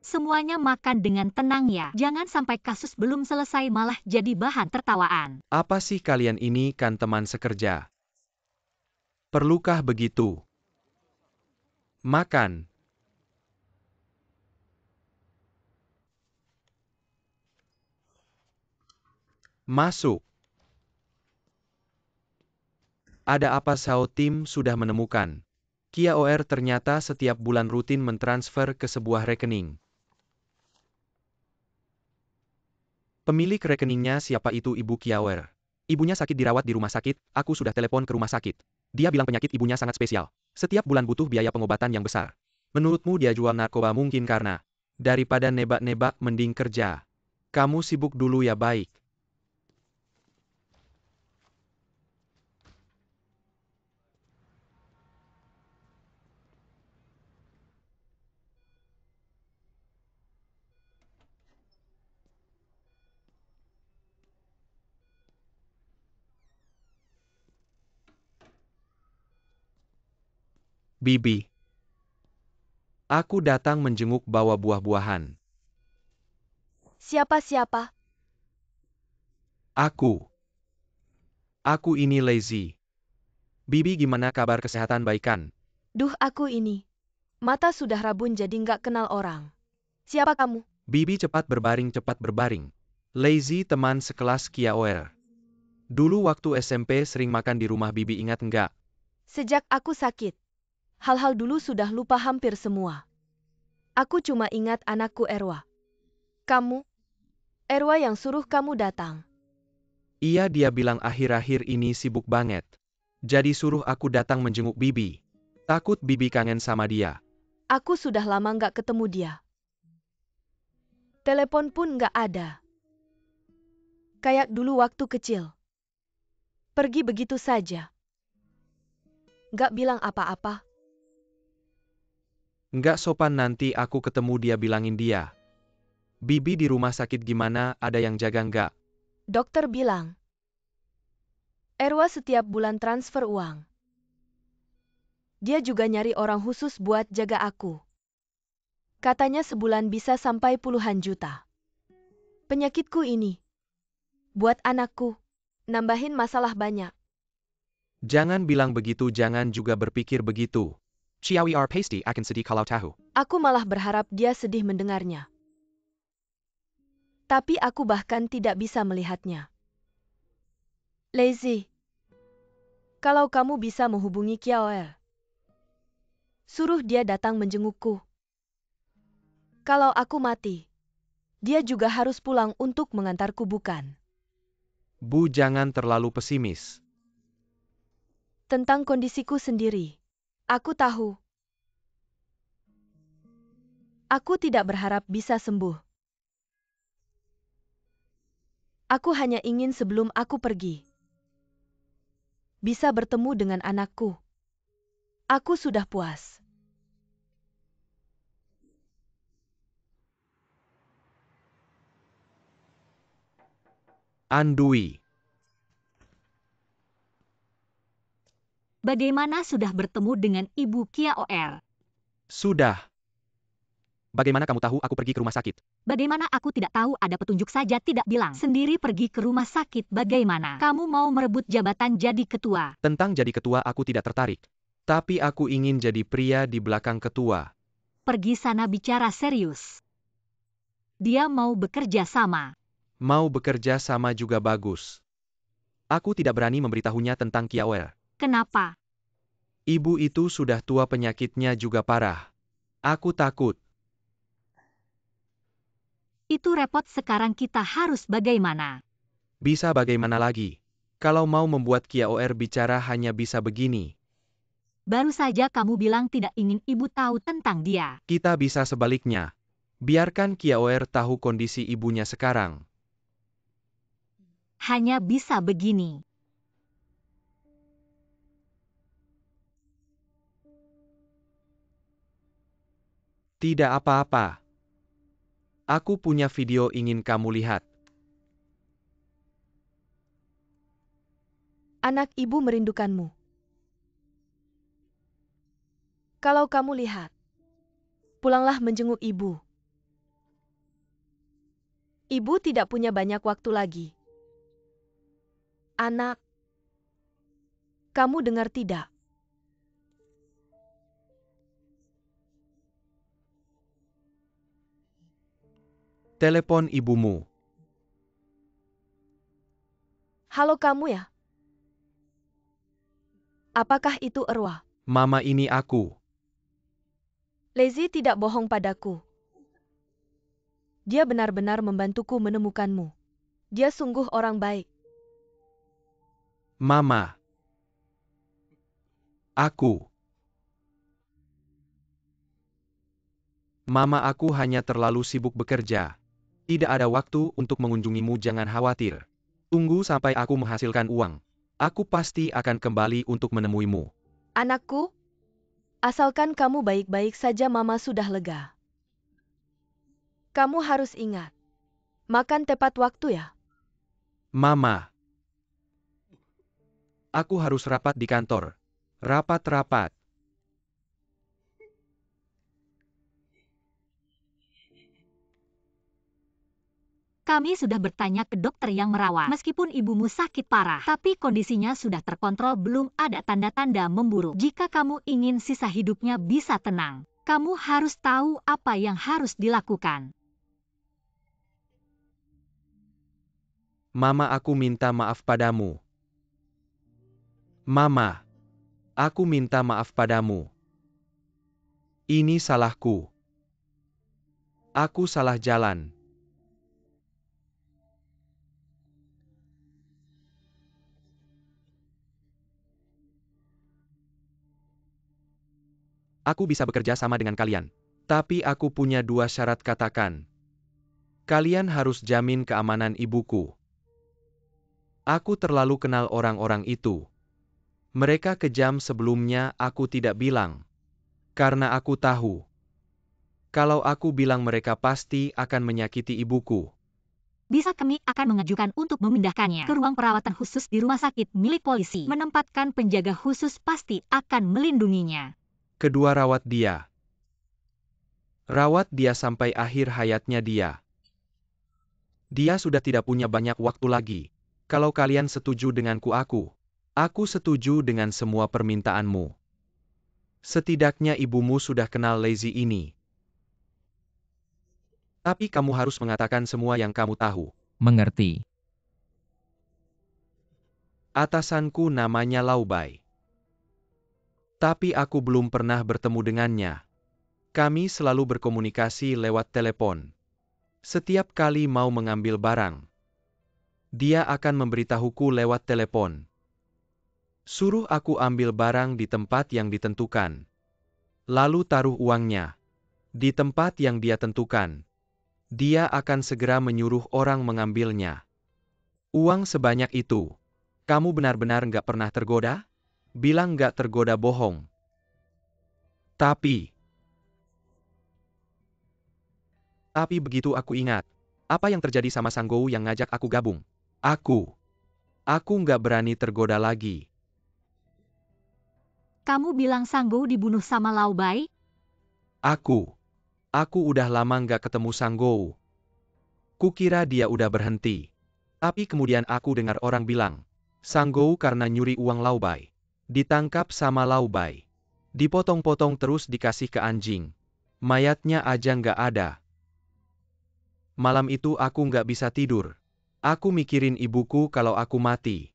Semuanya makan dengan tenang ya. Jangan sampai kasus belum selesai malah jadi bahan tertawaan. Apa sih kalian ini, kan teman sekerja? Perlukah begitu? Makan. Masuk. Ada apa? Sao Tim sudah menemukan. KOR ternyata setiap bulan rutin mentransfer ke sebuah rekening. Pemilik rekeningnya siapa? Itu ibu KOR. Ibunya sakit dirawat di rumah sakit, aku sudah telepon ke rumah sakit. Dia bilang penyakit ibunya sangat spesial. Setiap bulan butuh biaya pengobatan yang besar. Menurutmu dia jual narkoba? Mungkin karena. Daripada nebak-nebak mending kerja. Kamu sibuk dulu ya, baik. Bibi. Aku datang menjenguk bawa buah-buahan. Siapa? Aku ini Lazy. Bibi, gimana kabar kesehatan, baik kan? Duh, aku ini. Mata sudah rabun jadi nggak kenal orang. Siapa kamu? Bibi, cepat berbaring. Lazy teman sekelas KOR. Dulu waktu SMP sering makan di rumah Bibi, ingat enggak? Sejak aku sakit. Hal-hal dulu sudah lupa hampir semua. Aku cuma ingat anakku Erwa. Kamu? Erwa yang suruh kamu datang. Iya, dia bilang akhir-akhir ini sibuk banget. Jadi suruh aku datang menjenguk Bibi. Takut Bibi kangen sama dia. Aku sudah lama nggak ketemu dia. Telepon pun nggak ada. Kayak dulu waktu kecil. Pergi begitu saja. Nggak bilang apa-apa. Nggak sopan, nanti aku ketemu dia bilangin dia. Bibi di rumah sakit gimana, ada yang jaga nggak? Dokter bilang. Erwa setiap bulan transfer uang. Dia juga nyari orang khusus buat jaga aku. Katanya sebulan bisa sampai puluhan juta. Penyakitku ini. Buat anakku. Nambahin masalah banyak. Jangan bilang begitu, jangan juga berpikir begitu. Xiaoyi are pasty akan sedih kalau tahu. Aku malah berharap dia sedih mendengarnya. Tapi aku bahkan tidak bisa melihatnya. Lazy. Kalau kamu bisa menghubungi Kiaoer, suruh dia datang menjengukku. Kalau aku mati, dia juga harus pulang untuk mengantarku, bukan? Bu, jangan terlalu pesimis. Tentang kondisiku sendiri, aku tahu. Aku tidak berharap bisa sembuh. Aku hanya ingin sebelum aku pergi, bisa bertemu dengan anakku. Aku sudah puas. Andui. Bagaimana sudah bertemu dengan Ibu Kiaoer? Sudah. Bagaimana kamu tahu aku pergi ke rumah sakit? Bagaimana aku tidak tahu, ada petunjuk saja tidak bilang. Sendiri pergi ke rumah sakit, bagaimana? Kamu mau merebut jabatan jadi ketua. Tentang jadi ketua aku tidak tertarik. Tapi aku ingin jadi pria di belakang ketua. Pergi sana bicara serius. Dia mau bekerja sama. Mau bekerja sama juga bagus. Aku tidak berani memberitahunya tentang Kiaoer. Kenapa? Ibu itu sudah tua, penyakitnya juga parah. Aku takut. Itu repot, sekarang kita harus bagaimana? Bisa bagaimana lagi? Kalau mau membuat Kiaoer bicara hanya bisa begini. Baru saja kamu bilang tidak ingin ibu tahu tentang dia. Kita bisa sebaliknya. Biarkan Kiaoer tahu kondisi ibunya sekarang. Hanya bisa begini. Tidak apa-apa. Aku punya video ingin kamu lihat. Anak ibu merindukanmu. Kalau kamu lihat, pulanglah menjenguk ibu. Ibu tidak punya banyak waktu lagi. Anak, kamu dengar tidak? Telepon ibumu. Halo, kamu ya? Apakah itu Erwa? Mama, ini aku. Lazy tidak bohong padaku. Dia benar-benar membantuku menemukanmu. Dia sungguh orang baik. Mama. Aku. Mama, aku hanya terlalu sibuk bekerja. Tidak ada waktu untuk mengunjungimu, jangan khawatir. Tunggu sampai aku menghasilkan uang. Aku pasti akan kembali untuk menemuimu. Anakku, asalkan kamu baik-baik saja, Mama sudah lega. Kamu harus ingat, makan tepat waktu ya. Mama. Aku harus rapat di kantor. Rapat-rapat. Kami sudah bertanya ke dokter yang merawat. Meskipun ibumu sakit parah, tapi kondisinya sudah terkontrol, belum ada tanda-tanda memburuk. Jika kamu ingin sisa hidupnya bisa tenang, kamu harus tahu apa yang harus dilakukan. Mama, aku minta maaf padamu. Mama. Aku minta maaf padamu. Ini salahku. Aku salah jalan. Aku bisa bekerja sama dengan kalian. Tapi aku punya 2 syarat, katakan. Kalian harus jamin keamanan ibuku. Aku terlalu kenal orang-orang itu. Mereka kejam, sebelumnya aku tidak bilang. Karena aku tahu. Kalau aku bilang mereka pasti akan menyakiti ibuku. Bisa, kami akan mengajukan untuk memindahkannya ke ruang perawatan khusus di rumah sakit milik polisi. Menempatkan penjaga khusus pasti akan melindunginya. Kedua, rawat dia. Rawat dia sampai akhir hayatnya dia. Dia sudah tidak punya banyak waktu lagi. Kalau kalian setuju denganku, aku Aku setuju dengan semua permintaanmu. Setidaknya ibumu sudah kenal Lazy ini. Tapi kamu harus mengatakan semua yang kamu tahu. Mengerti. Atasanku namanya Laubai. Tapi aku belum pernah bertemu dengannya. Kami selalu berkomunikasi lewat telepon. Setiap kali mau mengambil barang, dia akan memberitahuku lewat telepon. Suruh aku ambil barang di tempat yang ditentukan. Lalu taruh uangnya di tempat yang dia tentukan. Dia akan segera menyuruh orang mengambilnya. Uang sebanyak itu. Kamu benar-benar nggak pernah tergoda? Bilang nggak tergoda bohong. Tapi begitu aku ingat, apa yang terjadi sama Sanggou yang ngajak aku gabung? Aku nggak berani tergoda lagi. Kamu bilang Sanggou dibunuh sama Laubai? Aku udah lama nggak ketemu Sanggou. Kukira dia udah berhenti. Tapi kemudian aku dengar orang bilang, Sanggou karena nyuri uang Laubai. Ditangkap sama Laubai. Dipotong-potong terus dikasih ke anjing. Mayatnya aja nggak ada. Malam itu aku nggak bisa tidur. Aku mikirin ibuku kalau aku mati.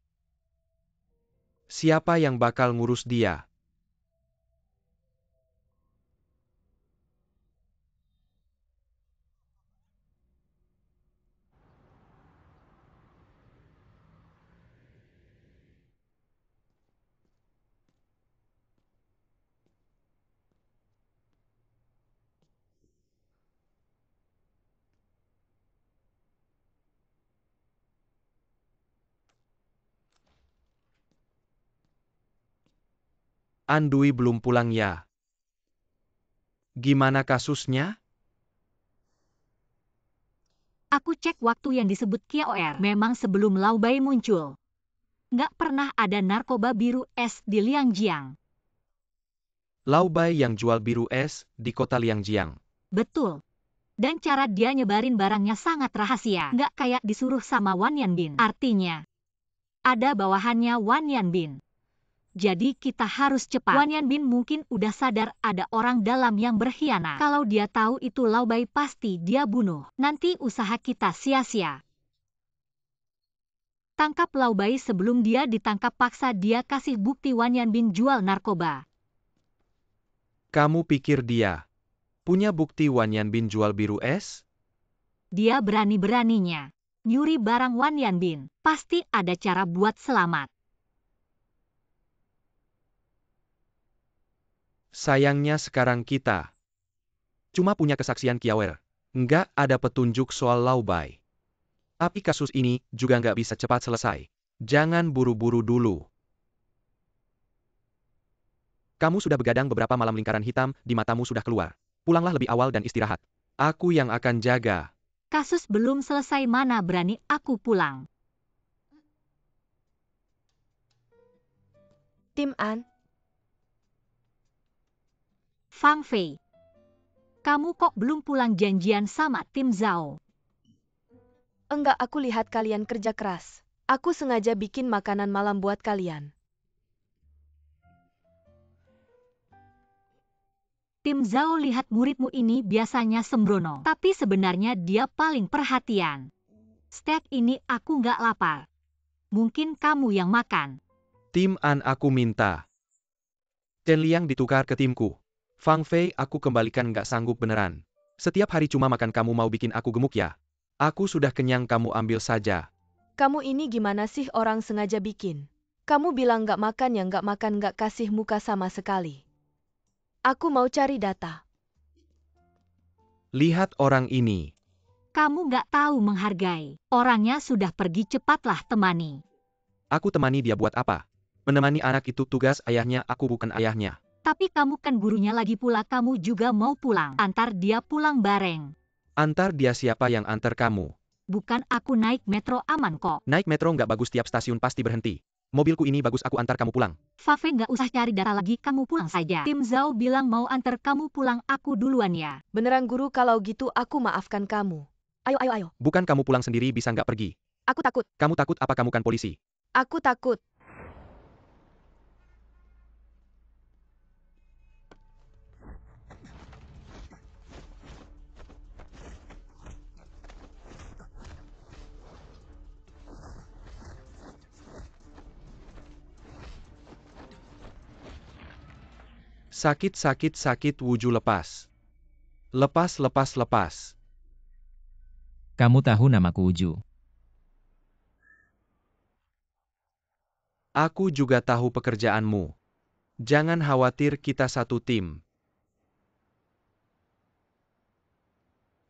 Siapa yang bakal ngurus dia? Andui belum pulang ya? Gimana kasusnya? Aku cek waktu yang disebut KOR memang sebelum Laubai muncul. Nggak pernah ada narkoba biru es di Liangjiang. Laubai yang jual biru es di kota Liangjiang. Betul. Dan cara dia nyebarin barangnya sangat rahasia. Nggak kayak disuruh sama Wan Yanbin. Artinya, ada bawahannya Wan Yanbin. Jadi kita harus cepat. Wan Yanbin mungkin udah sadar ada orang dalam yang berkhianat. Kalau dia tahu itu Laubai pasti dia bunuh. Nanti usaha kita sia-sia. Tangkap Laubai sebelum dia ditangkap paksa, dia kasih bukti Wan Yanbin jual narkoba. Kamu pikir dia punya bukti Wan Yanbin jual biru es? Dia berani-beraninya nyuri barang Wan Yanbin. Pasti ada cara buat selamat. Sayangnya sekarang kita cuma punya kesaksian Kiawer. Nggak ada petunjuk soal Laubai. Tapi kasus ini juga nggak bisa cepat selesai. Jangan buru-buru dulu. Kamu sudah begadang beberapa malam, lingkaran hitam di matamu sudah keluar. Pulanglah lebih awal dan istirahat. Aku yang akan jaga. Kasus belum selesai, mana berani aku pulang. Tim An, Fang Fei, kamu kok belum pulang janjian sama tim Zhao? enggak, aku lihat kalian kerja keras. Aku sengaja bikin makanan malam buat kalian. Tim Zhao lihat muridmu ini biasanya sembrono, tapi sebenarnya dia paling perhatian. Steak ini aku nggak lapar. Mungkin kamu yang makan. Tim An aku minta. Chen Liang ditukar ke timku. Fang Fei aku kembalikan, nggak sanggup beneran. Setiap hari cuma makan, kamu mau bikin aku gemuk ya? Aku sudah kenyang, kamu ambil saja. Kamu ini gimana sih, orang sengaja bikin? Kamu bilang nggak makan, ya nggak makan, nggak kasih muka sama sekali. Aku mau cari data. Lihat orang ini. Kamu nggak tahu menghargai. Orangnya sudah pergi, cepatlah temani. Aku temani dia buat apa? Menemani anak itu tugas ayahnya, aku bukan ayahnya. Tapi kamu kan gurunya, lagi pula kamu juga mau pulang. Antar dia pulang bareng. Antar dia, siapa yang antar kamu? Bukan, aku naik metro aman kok. Naik metro nggak bagus, tiap stasiun pasti berhenti. Mobilku ini bagus, aku antar kamu pulang. Fafe, nggak usah cari data lagi, kamu pulang saja. Tim Zhao bilang mau antar kamu pulang, aku duluan ya. Beneran guru, kalau gitu aku maafkan kamu. Ayo, ayo, ayo. Bukan kamu pulang sendiri, bisa nggak pergi? Aku takut. Kamu takut apa? Kamu kan polisi. Aku takut. Sakit, Wuju lepas. Lepas. Kamu tahu namaku Wuju. Aku juga tahu pekerjaanmu. Jangan khawatir, kita satu tim.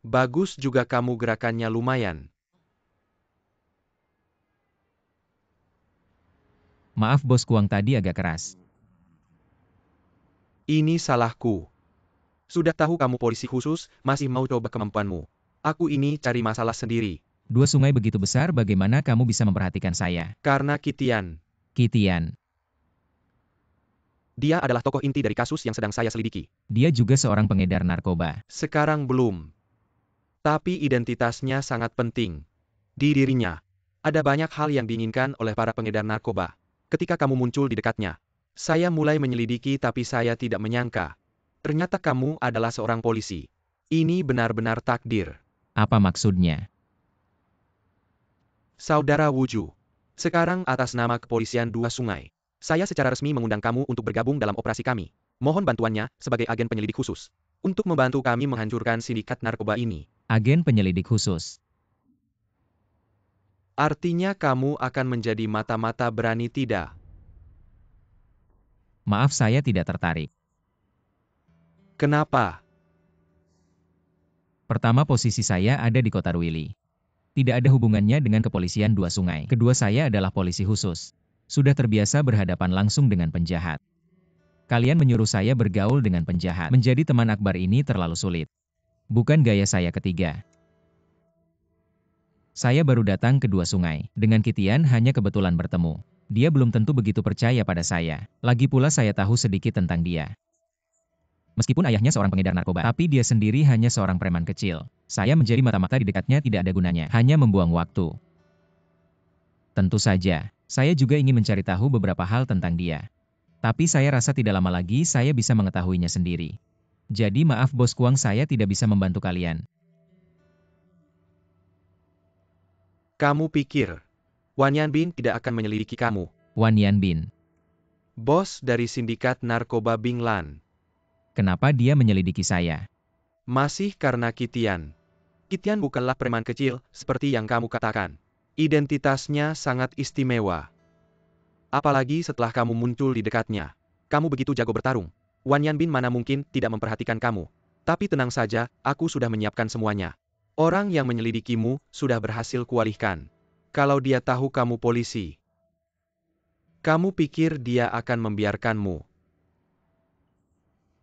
Bagus juga kamu, gerakannya lumayan. Maaf bos, Kuang tadi agak keras. Ini salahku. Sudah tahu kamu polisi khusus, masih mau coba kemampuanmu. Aku ini cari masalah sendiri. Dua sungai begitu besar, bagaimana kamu bisa memperhatikan saya? Karena Kitian. Kitian. Dia adalah tokoh inti dari kasus yang sedang saya selidiki. Dia juga seorang pengedar narkoba. Sekarang belum. Tapi identitasnya sangat penting. Di dirinya, ada banyak hal yang diinginkan oleh para pengedar narkoba. Ketika kamu muncul di dekatnya, saya mulai menyelidiki, tapi saya tidak menyangka. Ternyata kamu adalah seorang polisi. Ini benar-benar takdir. Apa maksudnya? Saudara Wuju, sekarang atas nama Kepolisian Dua Sungai, saya secara resmi mengundang kamu untuk bergabung dalam operasi kami. Mohon bantuannya sebagai agen penyelidik khusus untuk membantu kami menghancurkan sindikat narkoba ini. Agen penyelidik khusus. Artinya kamu akan menjadi mata-mata, berani tidak? Maaf, saya tidak tertarik. Kenapa? Pertama, posisi saya ada di Kota Ruili. Tidak ada hubungannya dengan Kepolisian Dua Sungai. Kedua, saya adalah polisi khusus. Sudah terbiasa berhadapan langsung dengan penjahat. Kalian menyuruh saya bergaul dengan penjahat. Menjadi teman Akbar ini terlalu sulit. Bukan gaya saya. Ketiga, saya baru datang ke Dua Sungai. Dengan Kitian hanya kebetulan bertemu. Dia belum tentu begitu percaya pada saya. Lagi pula saya tahu sedikit tentang dia. Meskipun ayahnya seorang pengedar narkoba, tapi dia sendiri hanya seorang preman kecil. Saya menjadi mata-mata di dekatnya tidak ada gunanya, hanya membuang waktu. Tentu saja, saya juga ingin mencari tahu beberapa hal tentang dia. Tapi saya rasa tidak lama lagi saya bisa mengetahuinya sendiri. Jadi maaf bos Kuang, saya tidak bisa membantu kalian. Kamu pikir Wan Yanbin tidak akan menyelidiki kamu? Wan Yanbin. Bos dari sindikat narkoba Binglan. Kenapa dia menyelidiki saya? Masih karena Kitian. Kitian bukanlah preman kecil, seperti yang kamu katakan. Identitasnya sangat istimewa. Apalagi setelah kamu muncul di dekatnya. Kamu begitu jago bertarung. Wan Yanbin mana mungkin tidak memperhatikan kamu. Tapi tenang saja, aku sudah menyiapkan semuanya. Orang yang menyelidikimu sudah berhasil kualihkan. Kalau dia tahu kamu polisi, kamu pikir dia akan membiarkanmu?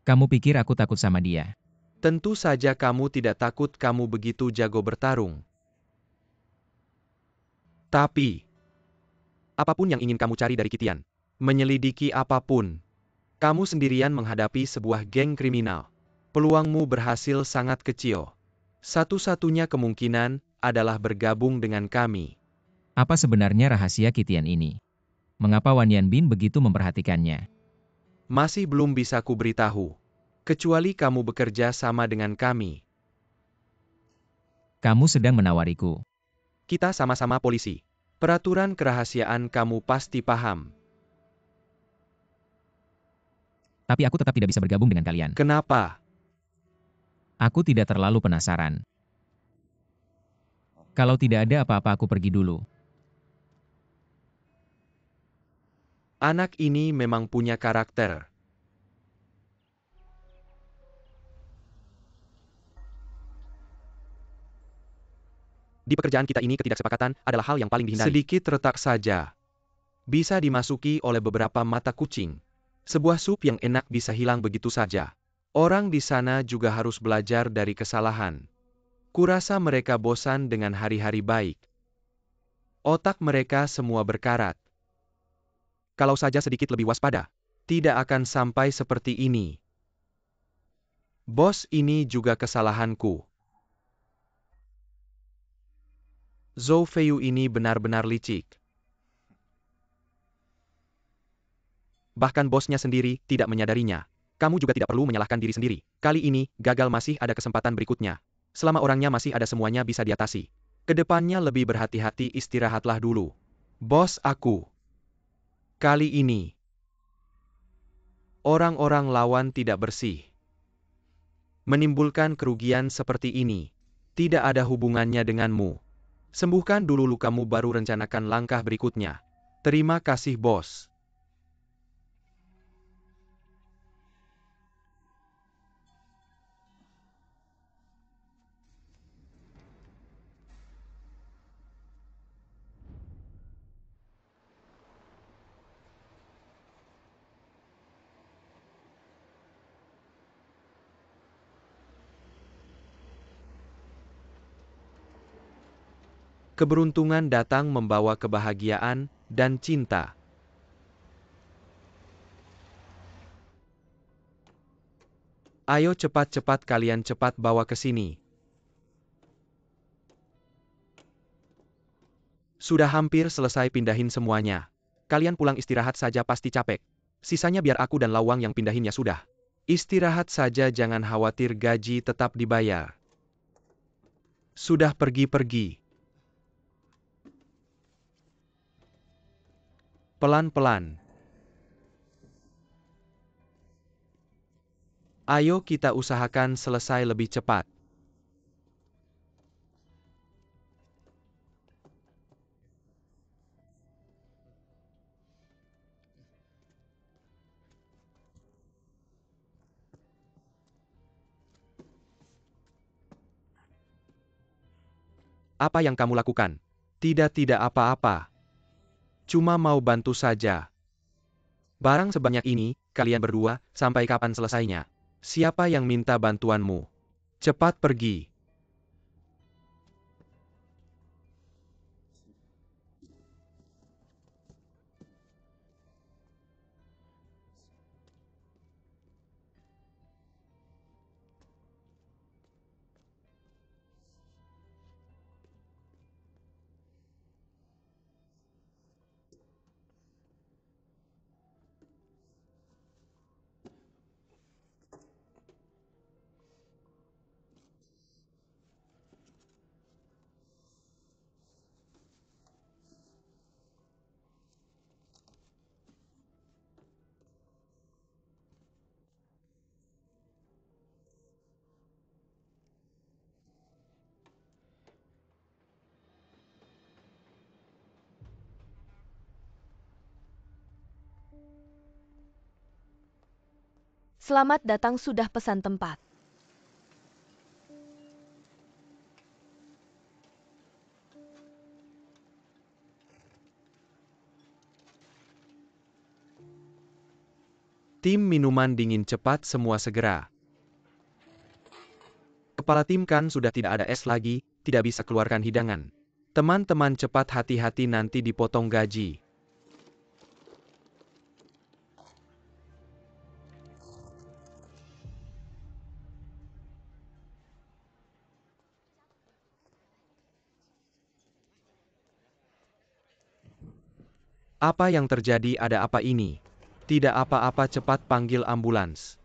Kamu pikir aku takut sama dia? Tentu saja kamu tidak takut, kamu begitu jago bertarung. Tapi, apapun yang ingin kamu cari dari Kitian, menyelidiki apapun, kamu sendirian menghadapi sebuah geng kriminal. Peluangmu berhasil sangat kecil. Satu-satunya kemungkinan adalah bergabung dengan kami. Apa sebenarnya rahasia Kitian ini? Mengapa Wan Yanbin begitu memperhatikannya? Masih belum bisa kuberitahu. Kecuali kamu bekerja sama dengan kami. Kamu sedang menawariku. Kita sama-sama polisi. Peraturan kerahasiaan kamu pasti paham. Tapi aku tetap tidak bisa bergabung dengan kalian. Kenapa? Aku tidak terlalu penasaran. Kalau tidak ada apa-apa aku pergi dulu. Anak ini memang punya karakter. Di pekerjaan kita ini ketidaksepakatan adalah hal yang paling dihindari. Sedikit retak saja. Bisa dimasuki oleh beberapa mata kucing. Sebuah sup yang enak bisa hilang begitu saja. Orang di sana juga harus belajar dari kesalahan. Kurasa mereka bosan dengan hari-hari baik. Otak mereka semua berkarat. Kalau saja sedikit lebih waspada, tidak akan sampai seperti ini. Bos, ini juga kesalahanku. Zhou Feiyu ini benar-benar licik. bahkan bosnya sendiri tidak menyadarinya. Kamu juga tidak perlu menyalahkan diri sendiri. Kali ini, gagal masih ada kesempatan berikutnya. Selama orangnya masih ada, semuanya bisa diatasi. Kedepannya lebih berhati-hati, istirahatlah dulu. Bos aku. Kali ini, Orang-orang lawan tidak bersih. Menimbulkan kerugian seperti ini tidak ada hubungannya denganmu. Sembuhkan dulu lukamu baru rencanakan langkah berikutnya. Terima kasih, bos. Keberuntungan datang membawa kebahagiaan dan cinta. Ayo cepat-cepat kalian cepat bawa ke sini. Sudah hampir selesai pindahin semuanya. Kalian pulang istirahat saja pasti capek. Sisanya biar aku dan Lawang yang pindahin ya sudah. Istirahat saja jangan khawatir gaji tetap dibayar. Sudah pergi-pergi. Pelan-pelan. Ayo kita usahakan selesai lebih cepat. Apa yang kamu lakukan? Tidak apa-apa. Cuma mau bantu saja. Barang sebanyak ini, kalian berdua, sampai kapan selesainya? Siapa yang minta bantuanmu? Cepat pergi. Selamat datang sudah pesan tempat. Tim minuman dingin cepat semua segera. Kepala tim kan sudah tidak ada es lagi, tidak bisa keluarkan hidangan. Teman-teman cepat hati-hati nanti dipotong gaji. Apa yang terjadi ada apa ini? Tidak apa-apa cepat panggil ambulans.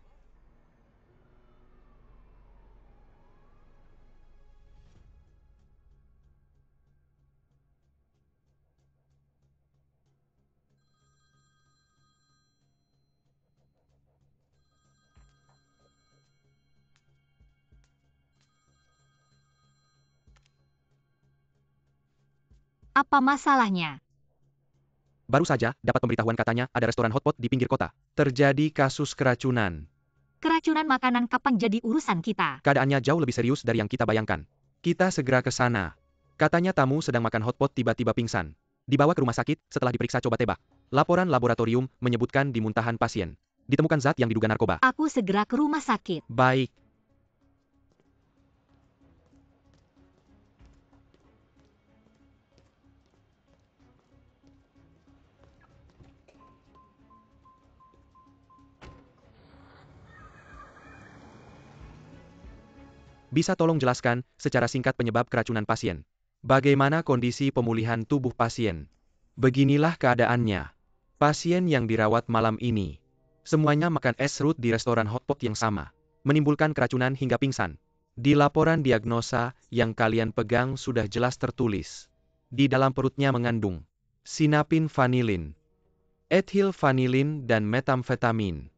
Apa masalahnya? Baru saja, dapat pemberitahuan katanya ada restoran hotpot di pinggir kota. Terjadi kasus keracunan. Keracunan makanan kapan jadi urusan kita? Keadaannya jauh lebih serius dari yang kita bayangkan. Kita segera ke sana. Katanya tamu sedang makan hotpot tiba-tiba pingsan. Dibawa ke rumah sakit setelah diperiksa coba tebak. Laporan laboratorium menyebutkan di muntahan pasien ditemukan zat yang diduga narkoba. Aku segera ke rumah sakit. Baik. Bisa tolong jelaskan secara singkat penyebab keracunan pasien? Bagaimana kondisi pemulihan tubuh pasien? Beginilah keadaannya. Pasien yang dirawat malam ini. Semuanya makan es serut di restoran hotpot yang sama. Menimbulkan keracunan hingga pingsan. Di laporan diagnosa yang kalian pegang sudah jelas tertulis. Di dalam perutnya mengandung sinapin vanilin, ethylvanilin dan metamfetamin.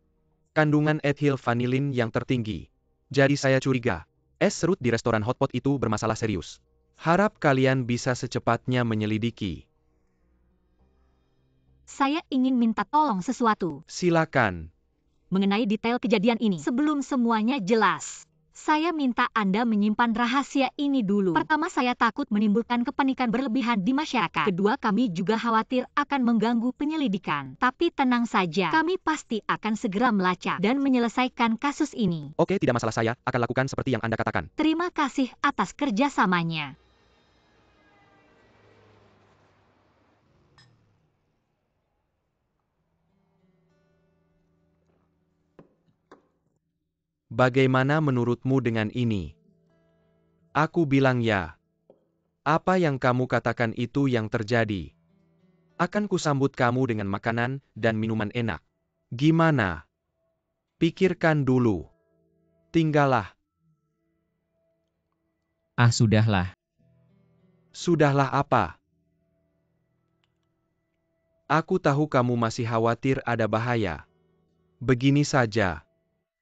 Kandungan etil vanilin yang tertinggi. Jadi saya curiga. Es serut di restoran hotpot itu bermasalah serius. Harap kalian bisa secepatnya menyelidiki. Saya ingin minta tolong sesuatu Silakan. mengenai detail kejadian ini. Sebelum semuanya jelas, saya minta Anda menyimpan rahasia ini dulu. Pertama, saya takut menimbulkan kepanikan berlebihan di masyarakat. Kedua, kami juga khawatir akan mengganggu penyelidikan. Tapi tenang saja, kami pasti akan segera melacak dan menyelesaikan kasus ini. Oke, tidak masalah, saya akan lakukan seperti yang Anda katakan. Terima kasih atas kerjasamanya. Bagaimana menurutmu dengan ini? Aku bilang ya. Apa yang kamu katakan itu yang terjadi. Akan kusambut kamu dengan makanan dan minuman enak. Gimana? Pikirkan dulu. Tinggallah. Ah, sudahlah. Sudahlah apa? Aku tahu kamu masih khawatir ada bahaya. Begini saja.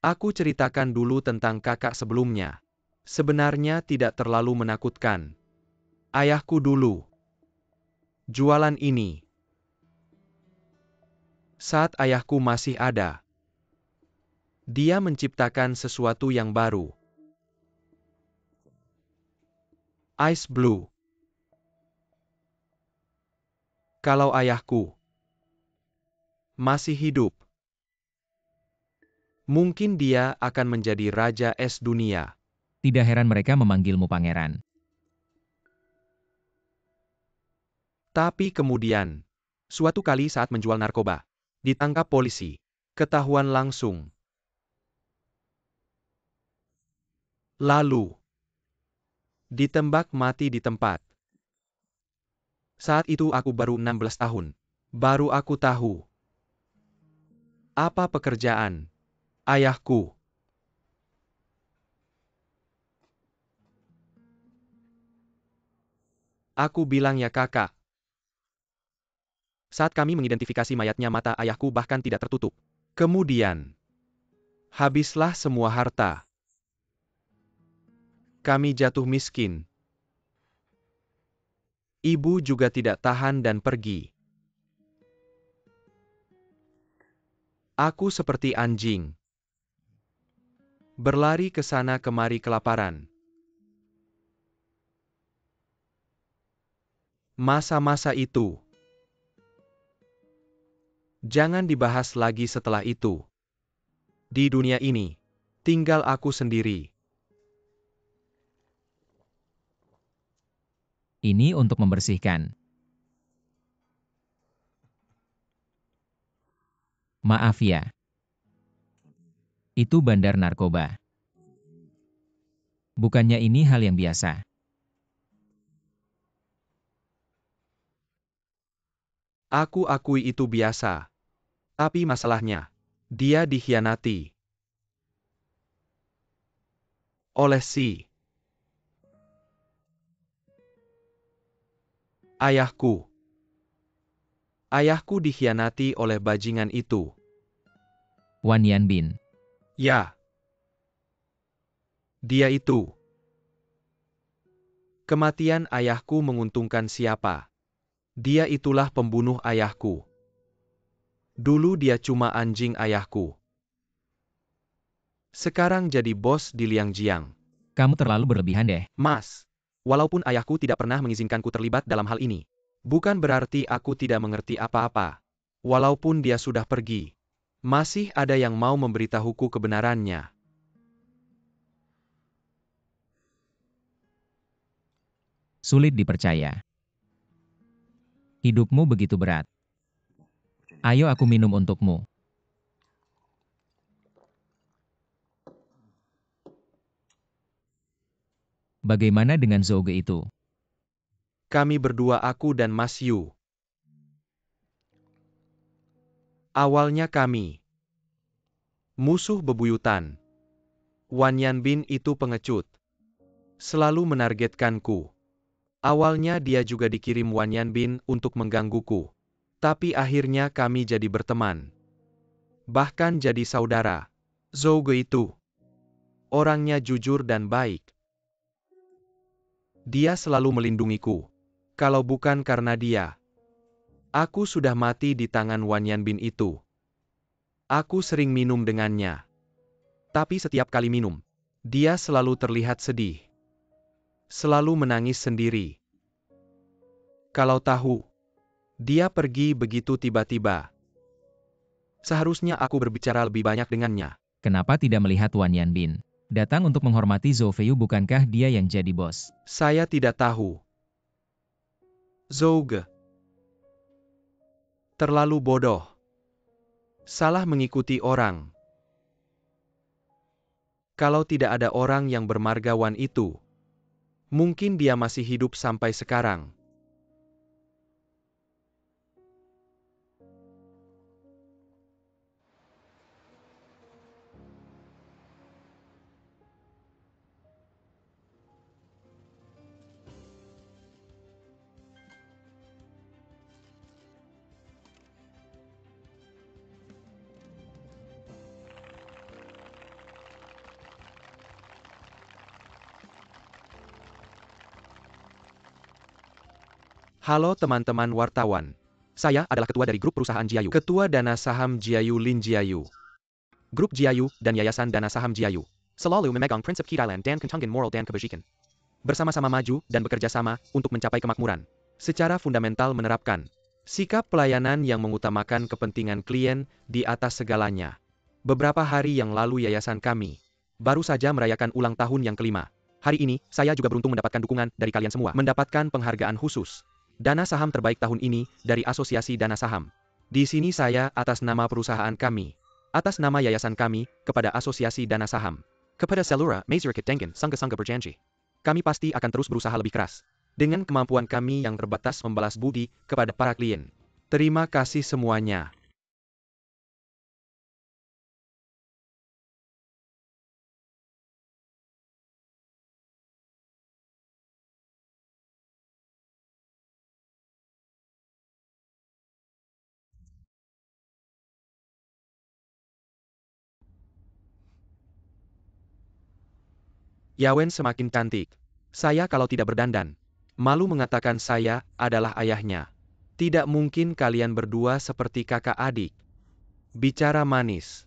Aku ceritakan dulu tentang kakak sebelumnya. Sebenarnya tidak terlalu menakutkan. Ayahku dulu jualan ini. Saat ayahku masih ada, dia menciptakan sesuatu yang baru. Ice Blue. Kalau ayahku masih hidup, mungkin dia akan menjadi raja es dunia. Tidak heran mereka memanggilmu pangeran. Tapi kemudian, suatu kali saat menjual narkoba, ditangkap polisi, ketahuan langsung. Lalu, ditembak mati di tempat. Saat itu aku baru 16 tahun. Baru aku tahu. Apa pekerjaan ayahku. Aku bilang ya kakak. Saat kami mengidentifikasi mayatnya, mata ayahku bahkan tidak tertutup. Kemudian, habislah semua harta. Kami jatuh miskin. Ibu juga tidak tahan dan pergi. Aku seperti anjing. Berlari ke sana kemari kelaparan. Masa-masa itu. Jangan dibahas lagi setelah itu. Di dunia ini, tinggal aku sendiri. Ini untuk membersihkan. Maaf ya. Itu bandar narkoba. Bukannya ini hal yang biasa. Aku akui itu biasa. Tapi masalahnya, dia dikhianati oleh si ayahku. Ayahku dikhianati oleh bajingan itu. Wan Yanbin. Ya. Dia itu. Kematian ayahku menguntungkan siapa? Dia itulah pembunuh ayahku. Dulu dia cuma anjing ayahku. Sekarang jadi bos di Liangjiang. Kamu terlalu berlebihan deh. Mas, walaupun ayahku tidak pernah mengizinkanku terlibat dalam hal ini, Bukan berarti aku tidak mengerti apa-apa. Walaupun dia sudah pergi, masih ada yang mau memberitahuku kebenarannya. Sulit dipercaya. Hidupmu begitu berat. Ayo aku minum untukmu. Bagaimana dengan Zouge itu? Kami berdua, aku dan Mas Yu. Awalnya kami musuh bebuyutan. Wan Yanbin itu pengecut. Selalu menargetkanku. Awalnya dia juga dikirim Wan Yanbin untuk menggangguku. Tapi akhirnya kami jadi berteman. Bahkan jadi saudara. Zouge itu orangnya jujur dan baik. Dia selalu melindungiku. Kalau bukan karena dia, aku sudah mati di tangan Wan Yanbin itu. Aku sering minum dengannya. Tapi setiap kali minum, dia selalu terlihat sedih. Selalu menangis sendiri. Kalau tahu, dia pergi begitu tiba-tiba. Seharusnya aku berbicara lebih banyak dengannya. Kenapa tidak melihat Wan Yanbin? Datang untuk menghormati Zhou Feiyu, bukankah dia yang jadi bos? Saya tidak tahu. Zouge terlalu bodoh. Salah mengikuti orang. Kalau tidak ada orang yang bermarga Wan itu, mungkin dia masih hidup sampai sekarang. Halo teman-teman wartawan. Saya adalah ketua dari grup perusahaan Jiayu. Ketua Dana Saham Jiayu Lin Jiayu. Grup Jiayu dan Yayasan Dana Saham Jiayu selalu memegang prinsip keadilan dan ketungan moral dan kebajikan. Bersama-sama maju dan bekerja sama untuk mencapai kemakmuran. Secara fundamental menerapkan sikap pelayanan yang mengutamakan kepentingan klien di atas segalanya. Beberapa hari yang lalu yayasan kami baru saja merayakan ulang tahun yang ke-5. Hari ini, saya juga beruntung mendapatkan dukungan dari kalian semua. Mendapatkan penghargaan khusus Dana Saham Terbaik tahun ini dari Asosiasi Dana Saham. Di sini saya atas nama perusahaan kami, atas nama yayasan kami, kepada Asosiasi Dana Saham, kepada Selura Masyarakat dengan Sangga-Sangga berjanji. Kami pasti akan terus berusaha lebih keras. Dengan kemampuan kami yang terbatas membalas budi kepada para klien. Terima kasih semuanya. Yawen semakin cantik. Saya kalau tidak berdandan, malu mengatakan saya adalah ayahnya. Tidak mungkin kalian berdua seperti kakak adik. Bicara manis.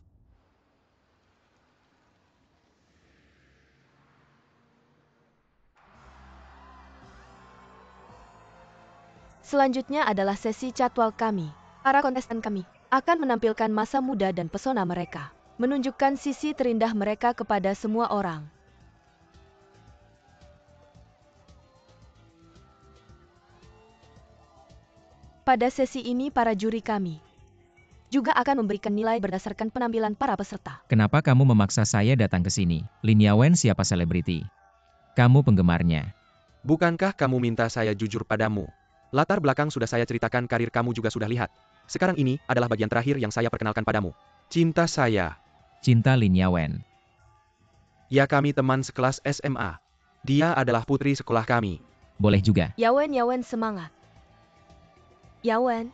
Selanjutnya adalah sesi jadwal kami. Para kontestan kami akan menampilkan masa muda dan pesona mereka, menunjukkan sisi terindah mereka kepada semua orang. Pada sesi ini para juri kami juga akan memberikan nilai berdasarkan penampilan para peserta. Kenapa kamu memaksa saya datang ke sini? Lin Yawen siapa selebriti? Kamu penggemarnya. Bukankah kamu minta saya jujur padamu? Latar belakang sudah saya ceritakan, karir kamu juga sudah lihat. Sekarang ini adalah bagian terakhir yang saya perkenalkan padamu. Cinta saya. Cinta Lin Yawen. Ya, kami teman sekelas SMA. Dia adalah putri sekolah kami. Boleh juga. Yawen semangat. Yawen.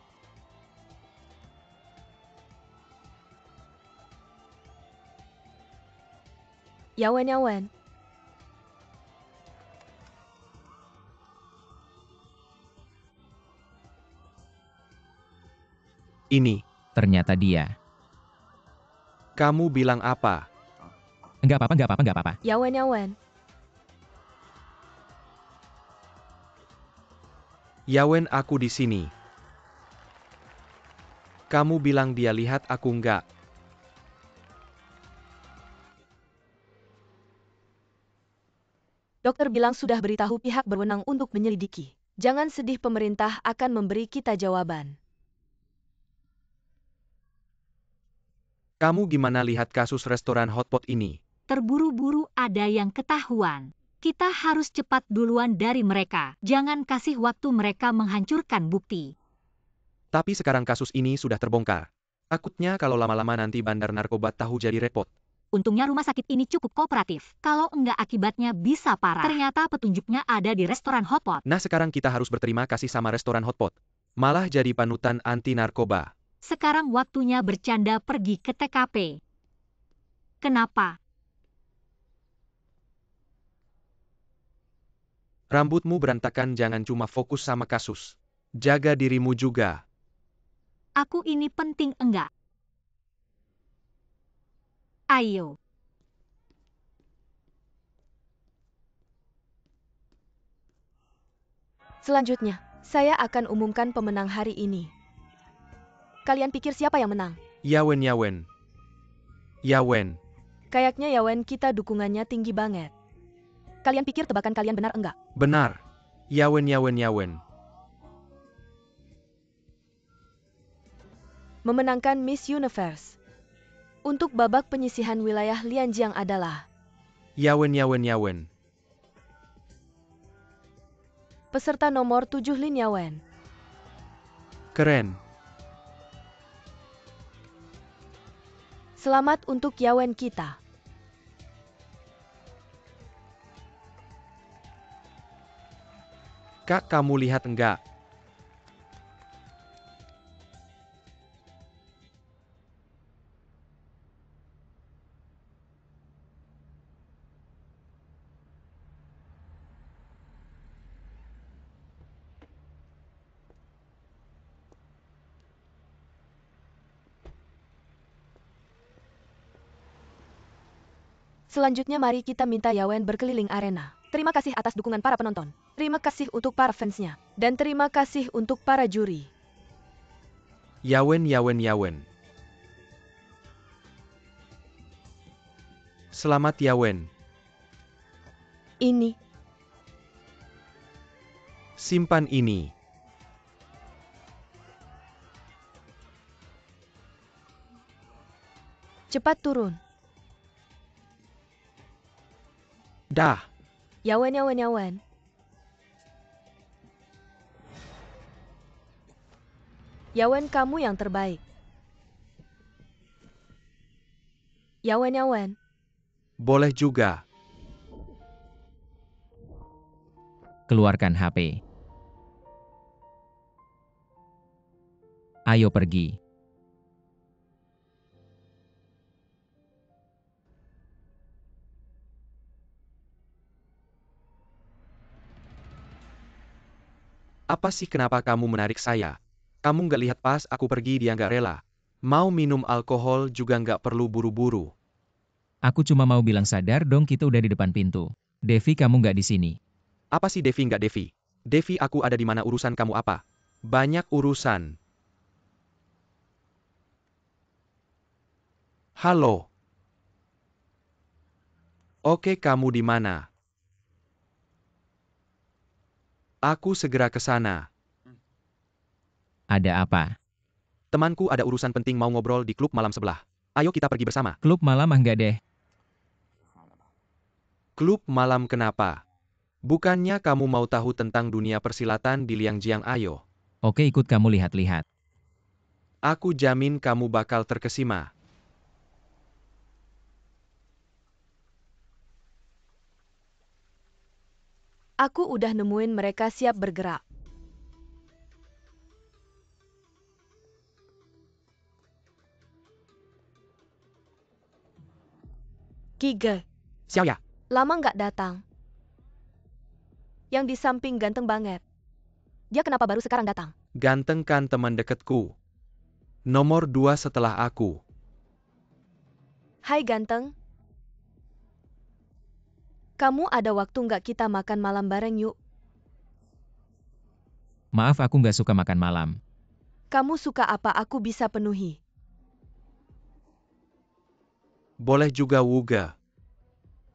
Yawen. Ini. Ternyata dia. Kamu bilang apa? Enggak apa-apa. Yawen. Yawen, aku di sini. Kamu bilang dia lihat aku enggak. Dokter bilang sudah beritahu pihak berwenang untuk menyelidiki. Jangan sedih, pemerintah akan memberi kita jawaban. Kamu gimana lihat kasus restoran hotpot ini? Terburu-buru ada yang ketahuan. Kita harus cepat duluan dari mereka. Jangan kasih waktu mereka menghancurkan bukti. Tapi sekarang kasus ini sudah terbongkar. Takutnya kalau lama-lama nanti bandar narkoba tahu jadi repot. Untungnya rumah sakit ini cukup kooperatif. Kalau enggak akibatnya bisa parah. Ternyata petunjuknya ada di restoran hotpot. Nah, sekarang kita harus berterima kasih sama restoran hotpot. Malah jadi panutan anti narkoba. Sekarang waktunya bercanda pergi ke TKP. Kenapa? Rambutmu berantakan, jangan cuma fokus sama kasus. Jaga dirimu juga. Aku ini penting enggak? Ayo. Selanjutnya, saya akan umumkan pemenang hari ini. Kalian pikir siapa yang menang? Yawen Yawen. Yawen. Kayaknya Yawen kita dukungannya tinggi banget. Kalian pikir tebakan kalian benar enggak? Benar. Yawen Yawen Yawen. Memenangkan Miss Universe. Untuk babak penyisihan wilayah Lianjiang adalah Yawen Yawen Yawen. peserta nomor 7 Lin Yawen. Keren. Selamat untuk Yawen kita. Kak, kamu lihat enggak? Selanjutnya mari kita minta Yawen berkeliling arena. Terima kasih atas dukungan para penonton. Terima kasih untuk para fansnya. Dan terima kasih untuk para juri. Yawen Yawen Yawen. Selamat Yawen. Ini. Simpan ini. Cepat turun. Dah. Yawen Yawen Yawen. Yawen kamu yang terbaik. Yawen Yawen. Boleh juga. Keluarkan HP. Ayo pergi. Apa sih, kenapa kamu menarik saya? Kamu nggak lihat pas aku pergi dia nggak rela. Mau minum alkohol juga nggak perlu buru-buru. Aku cuma mau bilang sadar dong, kita udah di depan pintu. Devi, kamu nggak di sini. Apa sih Devi nggak Devi? Devi, aku ada di mana, urusan kamu apa? Banyak urusan. Halo. Oke, kamu di mana? Aku segera ke sana. Ada apa? Temanku ada urusan penting mau ngobrol di klub malam sebelah. Ayo kita pergi bersama. Klub malam enggak deh. Klub malam kenapa? Bukannya kamu mau tahu tentang dunia persilatan di Liangjiang? Ayo. Oke, ikut kamu lihat-lihat. Aku jamin kamu bakal terkesima. Aku udah nemuin mereka siap bergerak. Kige, Xiaoya. lama nggak datang. Yang di samping ganteng banget. Dia kenapa baru sekarang datang? Ganteng kan teman deketku. Nomor 2 setelah aku. Hai ganteng. Kamu ada waktu nggak kita makan malam bareng yuk? Maaf, aku nggak suka makan malam. Kamu suka apa aku bisa penuhi. Boleh juga Wuga.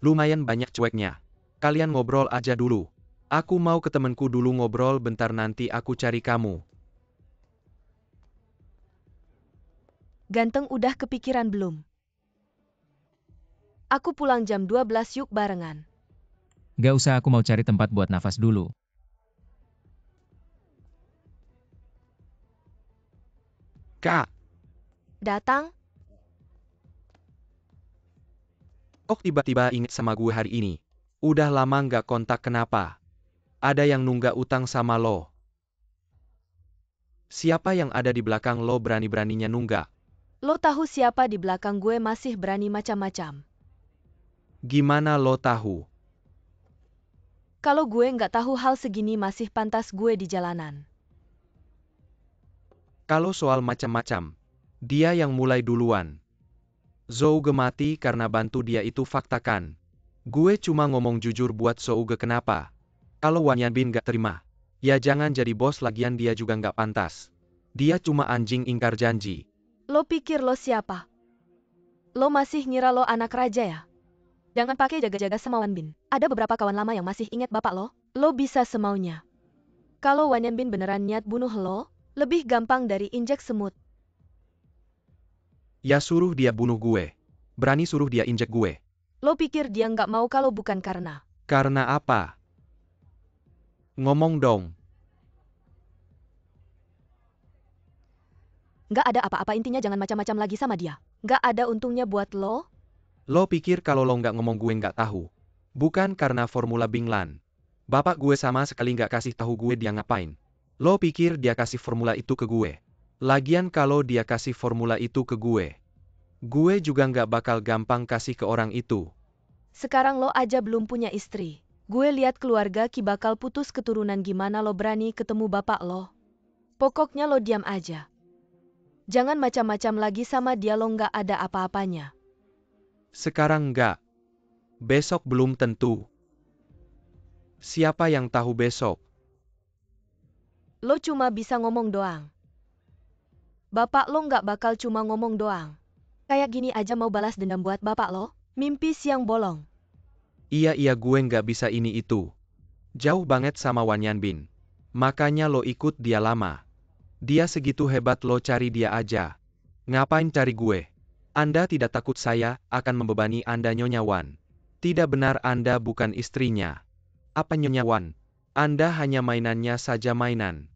Lumayan banyak cueknya. Kalian ngobrol aja dulu. Aku mau ke temenku dulu ngobrol bentar, nanti aku cari kamu. Ganteng udah kepikiran belum? Aku pulang jam 12 yuk barengan. Nggak usah, aku mau cari tempat buat nafas dulu. Kak, Datang? kok tiba-tiba inget sama gue hari ini? Udah lama nggak kontak, kenapa? Ada yang nunggak utang sama lo? Siapa yang ada di belakang lo berani-beraninya nunggak? Lo tahu siapa di belakang gue masih berani macam-macam. Gimana lo tahu? Kalau gue nggak tahu hal segini masih pantas gue di jalanan. Kalau soal macam-macam, dia yang mulai duluan. Zouge mati karena bantu dia itu fakta kan? Gue cuma ngomong jujur buat Zouge kenapa? Kalau Wan Yanbin gak terima, ya jangan jadi bos lagian dia juga gak pantas. Dia cuma anjing ingkar janji. Lo pikir lo siapa? Lo masih ngira lo anak raja ya? Jangan pakai jaga-jaga sama Wan Bin. Ada beberapa kawan lama yang masih ingat bapak lo. Lo bisa semaunya. Kalau Wan Yanbin beneran niat bunuh lo, lebih gampang dari injek semut. Ya suruh dia bunuh gue. Berani suruh dia injek gue. Lo pikir dia nggak mau kalau bukan karena. Karena apa? Ngomong dong. Nggak ada apa-apa intinya jangan macam-macam lagi sama dia. Nggak ada untungnya buat lo. Lo pikir kalau lo nggak ngomong gue nggak tahu? Bukan karena formula Binglan. Bapak gue sama sekali nggak kasih tahu gue dia ngapain. Lo pikir dia kasih formula itu ke gue? Lagian kalau dia kasih formula itu ke gue juga nggak bakal gampang kasih ke orang itu. Sekarang lo aja belum punya istri. Gue lihat keluarga Ki bakal putus keturunan gimana lo berani ketemu bapak lo. Pokoknya lo diam aja. Jangan macam-macam lagi sama dia lo nggak ada apa-apanya. Sekarang nggak. Besok belum tentu. Siapa yang tahu besok? Lo cuma bisa ngomong doang. Bapak lo nggak bakal cuma ngomong doang. Kayak gini aja mau balas dendam buat bapak lo? Mimpi siang bolong. Iya gue nggak bisa ini itu. Jauh banget sama Wan Yanbin. Makanya lo ikut dia lama. Dia segitu hebat lo cari dia aja. Ngapain cari gue? Anda tidak takut saya akan membebani Anda Nyonya Wan? Tidak benar Anda bukan istrinya. Apa Nyonya Wan? Anda hanya mainannya saja mainan.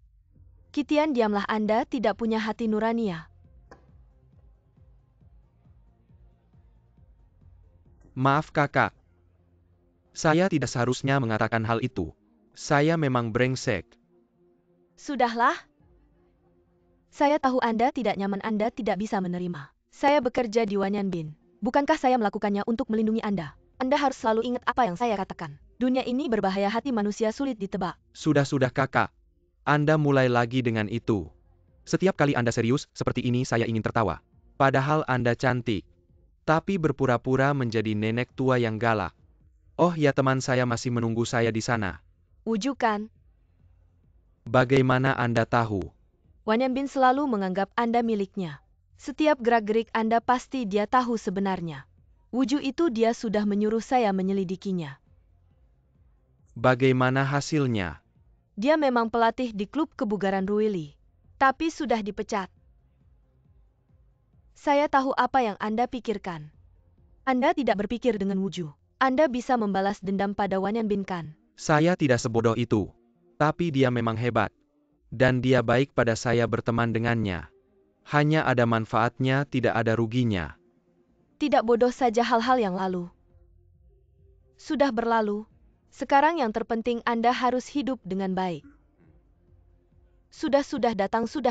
Kitian diamlah Anda tidak punya hati nurani ya. Maaf kakak. Saya tidak seharusnya mengatakan hal itu. Saya memang brengsek. Sudahlah. Saya tahu Anda tidak nyaman Anda tidak bisa menerima. Saya bekerja di Wan Yanbin. Bukankah saya melakukannya untuk melindungi Anda? Anda harus selalu ingat apa yang saya katakan. Dunia ini berbahaya hati manusia sulit ditebak. Sudah kakak. Anda mulai lagi dengan itu. Setiap kali Anda serius, seperti ini saya ingin tertawa. Padahal Anda cantik. Tapi berpura-pura menjadi nenek tua yang galak. Oh ya teman saya masih menunggu saya di sana. Wujukan. Bagaimana Anda tahu? Wan Yanbin selalu menganggap Anda miliknya. Setiap gerak-gerik Anda pasti dia tahu sebenarnya. Wuju itu dia sudah menyuruh saya menyelidikinya. Bagaimana hasilnya? Dia memang pelatih di klub kebugaran Ruili. Tapi sudah dipecat. Saya tahu apa yang Anda pikirkan. Anda tidak berpikir dengan wuju. Anda bisa membalas dendam pada Wan Yanbin kan? Saya tidak sebodoh itu. Tapi dia memang hebat. Dan dia baik pada saya berteman dengannya. Hanya ada manfaatnya tidak ada ruginya. Tidak bodoh saja hal-hal yang lalu. Sudah berlalu. Sekarang yang terpenting Anda harus hidup dengan baik. Sudah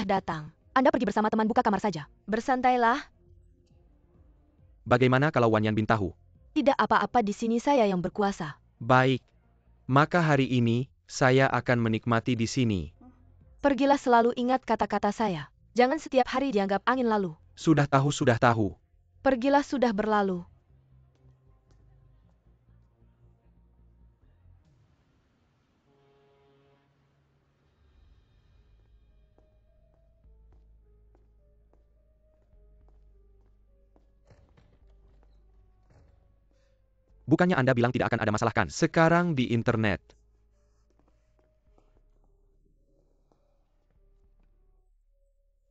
datang. Anda pergi bersama teman buka kamar saja. Bersantailah. Bagaimana kalau Wan Yanbin tahu? Tidak apa-apa di sini saya yang berkuasa. Baik. Maka hari ini, saya akan menikmati di sini. Pergilah selalu ingat kata-kata saya. Jangan setiap hari dianggap angin lalu. Sudah tahu. Pergilah sudah berlalu. Bukannya Anda bilang tidak akan ada masalah kan? Sekarang di internet.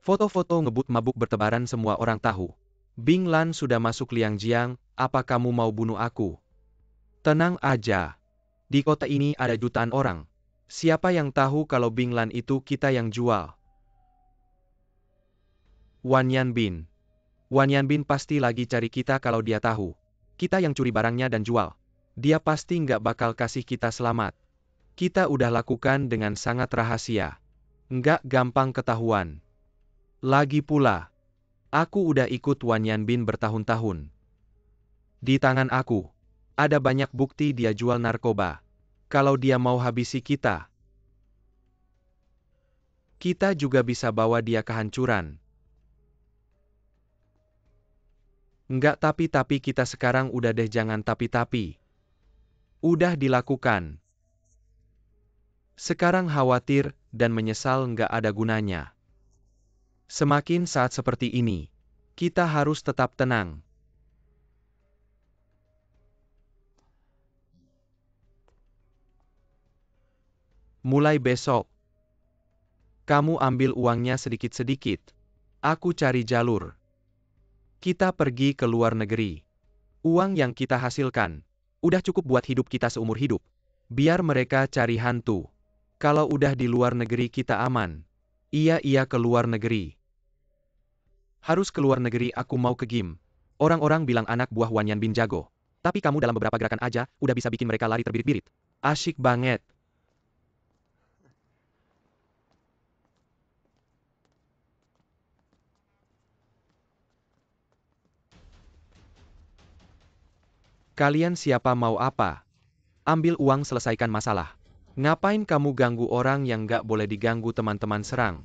Foto-foto ngebut mabuk bertebaran semua orang tahu. Bing Lan sudah masuk Liangjiang, apa kamu mau bunuh aku? Tenang aja. Di kota ini ada jutaan orang. Siapa yang tahu kalau Bing Lan itu kita yang jual? Wan Yanbin. Wan Yanbin pasti lagi cari kita kalau dia tahu. Kita yang curi barangnya dan jual. Dia pasti nggak bakal kasih kita selamat. Kita udah lakukan dengan sangat rahasia. Nggak gampang ketahuan. Lagi pula, aku udah ikut Wan Yanbin bertahun-tahun. Di tangan aku, ada banyak bukti dia jual narkoba. Kalau dia mau habisi kita, kita juga bisa bawa dia kehancuran. Nggak tapi kita sekarang udah deh jangan tapi. Udah dilakukan. Sekarang khawatir dan menyesal nggak ada gunanya. Semakin saat seperti ini, kita harus tetap tenang. Mulai besok, kamu ambil uangnya sedikit-sedikit. Aku cari jalur. Kita pergi ke luar negeri. Uang yang kita hasilkan, udah cukup buat hidup kita seumur hidup. Biar mereka cari hantu. Kalau udah di luar negeri kita aman. Iya ke luar negeri. Harus ke luar negeri aku mau ke gym. Orang-orang bilang anak buah Wan Yanbin jago. Tapi kamu dalam beberapa gerakan aja, udah bisa bikin mereka lari terbirit-birit. Asyik banget. Kalian siapa mau apa? Ambil uang selesaikan masalah. Ngapain kamu ganggu orang yang gak boleh diganggu teman-teman serang?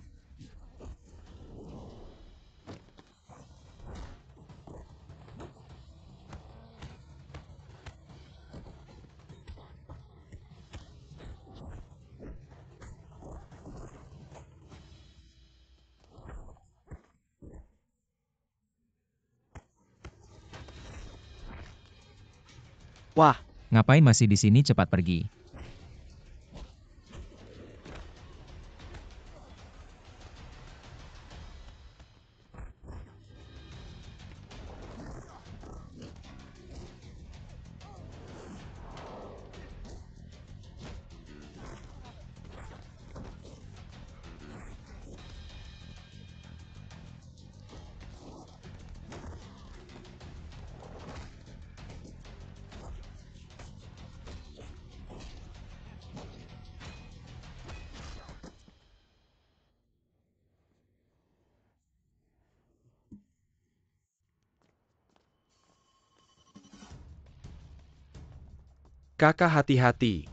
Wah, Ngapain masih di sini, cepat pergi. Kakak hati-hati.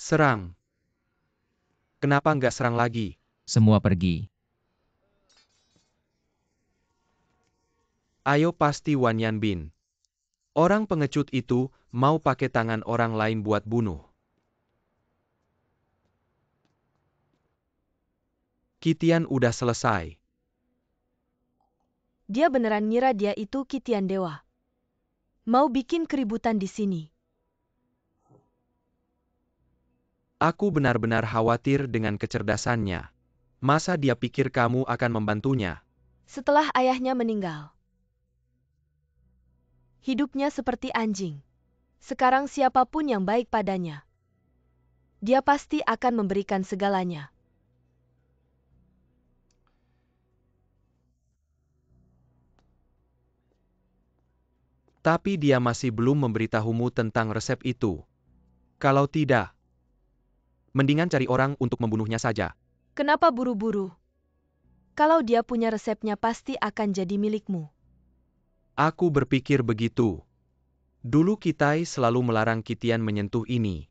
Serang. Kenapa nggak serang lagi? Semua pergi. Ayo pasti Wan Yanbin. Orang pengecut itu mau pakai tangan orang lain buat bunuh. Kitian udah selesai. Dia beneran ngira dia itu Kitian Dewa. Mau bikin keributan di sini. Aku benar-benar khawatir dengan kecerdasannya. Masa dia pikir kamu akan membantunya? Setelah ayahnya meninggal, hidupnya seperti anjing. Sekarang siapapun yang baik padanya, dia pasti akan memberikan segalanya. Tapi dia masih belum memberitahumu tentang resep itu. Kalau tidak, mendingan cari orang untuk membunuhnya saja. Kenapa buru-buru? Kalau dia punya resepnya pasti akan jadi milikmu. Aku berpikir begitu. Dulu Kitai selalu melarang Kitian menyentuh ini.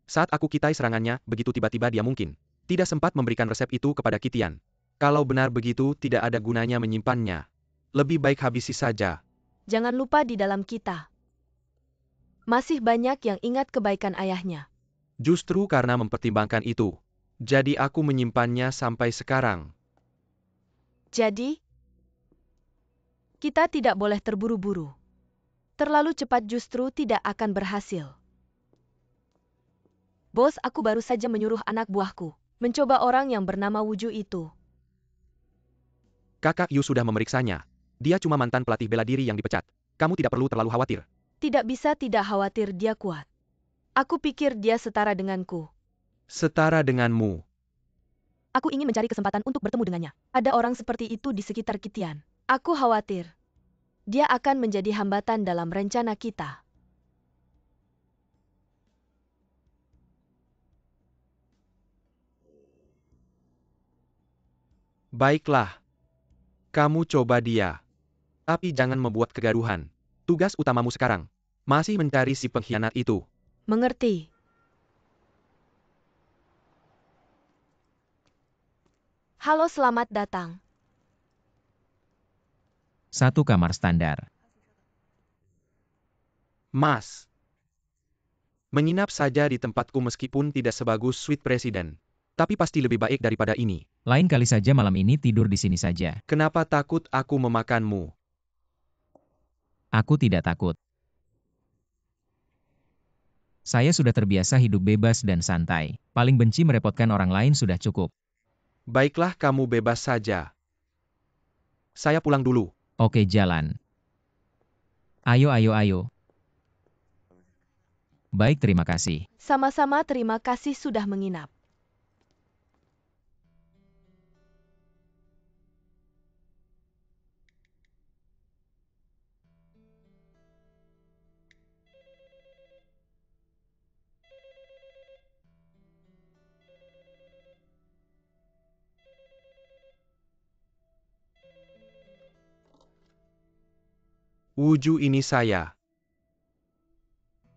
Saat aku Kitai serangannya, begitu tiba-tiba dia mungkin tidak sempat memberikan resep itu kepada Kitian. Kalau benar begitu tidak ada gunanya menyimpannya. Lebih baik habisi saja. Jangan lupa di dalam kita. Masih banyak yang ingat kebaikan ayahnya. Justru karena mempertimbangkan itu. Jadi aku menyimpannya sampai sekarang. Jadi, kita tidak boleh terburu-buru. Terlalu cepat justru tidak akan berhasil. Bos, aku baru saja menyuruh anak buahku mencoba orang yang bernama Wuju itu. Kakak Yu sudah memeriksanya. Dia cuma mantan pelatih bela diri yang dipecat. Kamu tidak perlu terlalu khawatir. Tidak bisa tidak khawatir dia kuat. Aku pikir dia setara denganku. Setara denganmu. Aku ingin mencari kesempatan untuk bertemu dengannya. Ada orang seperti itu di sekitar Kitian. Aku khawatir. Dia akan menjadi hambatan dalam rencana kita. Baiklah. Kamu coba dia. Tapi jangan membuat kegaduhan. Tugas utamamu sekarang masih mencari si pengkhianat itu. Mengerti. Halo, selamat datang. 1 kamar standar. Mas. Menginap saja di tempatku meskipun tidak sebagus suite presiden. Tapi pasti lebih baik daripada ini. Lain kali saja malam ini tidur di sini saja. Kenapa takut aku memakanmu? Aku tidak takut. Saya sudah terbiasa hidup bebas dan santai. Paling benci merepotkan orang lain sudah cukup. Baiklah kamu bebas saja. Saya pulang dulu. Oke, jalan. Ayo, ayo, ayo. Baik, terima kasih. Sama-sama, terima kasih sudah menginap. Wuju ini saya.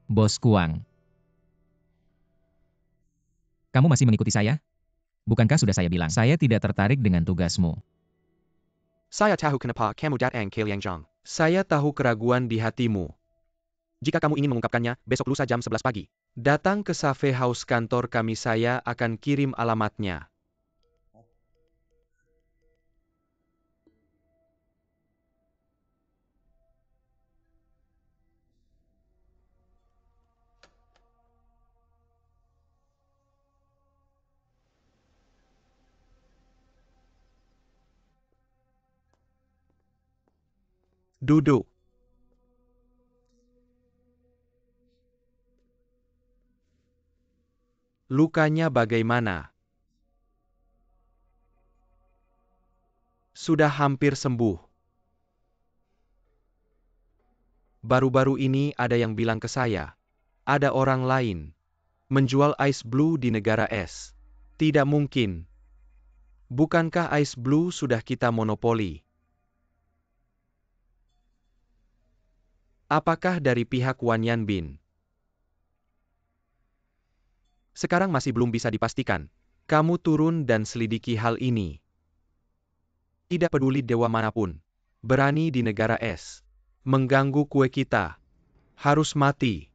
Bos Kuang. Kamu masih mengikuti saya? Bukankah sudah saya bilang, saya tidak tertarik dengan tugasmu. Saya tahu kenapa kamu datang ke Liangjang. Saya tahu keraguan di hatimu. Jika kamu ingin mengungkapkannya, besok lusa jam 11 pagi. Datang ke Cafe House kantor kami, saya akan kirim alamatnya. Duduk. Lukanya bagaimana? Sudah hampir sembuh. Baru-baru ini ada yang bilang ke saya, ada orang lain menjual Ice Blue di negara es. Tidak mungkin. Bukankah Ice Blue sudah kita monopoli? Apakah dari pihak Wan Yanbin? Sekarang masih belum bisa dipastikan. Kamu turun dan selidiki hal ini. Tidak peduli dewa manapun. Berani di negara es. Mengganggu kue kita. Harus mati.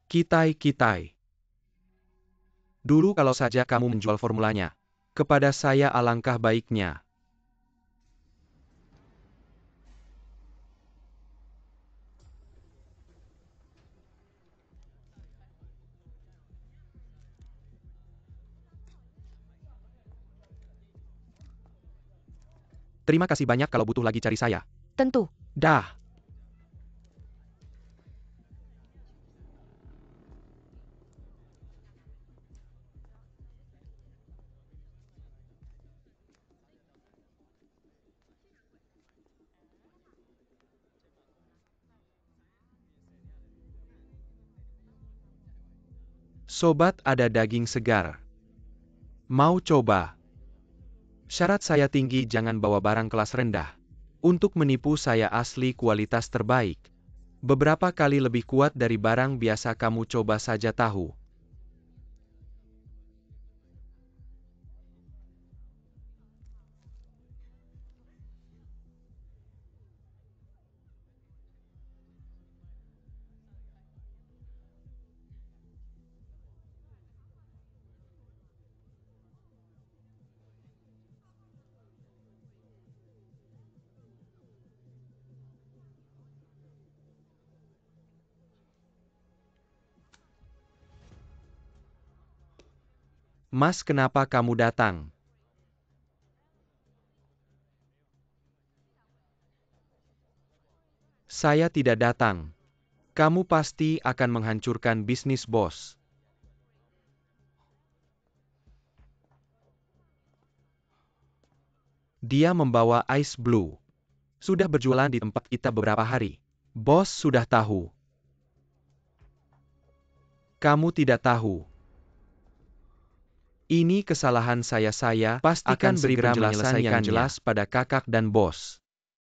Kitai. Dulu kalau saja kamu menjual formulanya. Kepada saya alangkah baiknya. Terima kasih banyak kalau butuh lagi cari saya. Tentu. Dah. Sobat, ada daging segar. Mau coba? Syarat saya tinggi, jangan bawa barang kelas rendah. Untuk menipu saya asli kualitas terbaik. Beberapa kali lebih kuat dari barang biasa, kamu coba saja tahu. Mas, kenapa kamu datang? Saya tidak datang. Kamu pasti akan menghancurkan bisnis bos. Dia membawa Ice Blue. Sudah berjualan di tempat kita beberapa hari. Bos sudah tahu. Kamu tidak tahu. Ini kesalahan saya. Pastikan akan beri segera penjelasan menyelesaikan yang jelas pada kakak dan bos.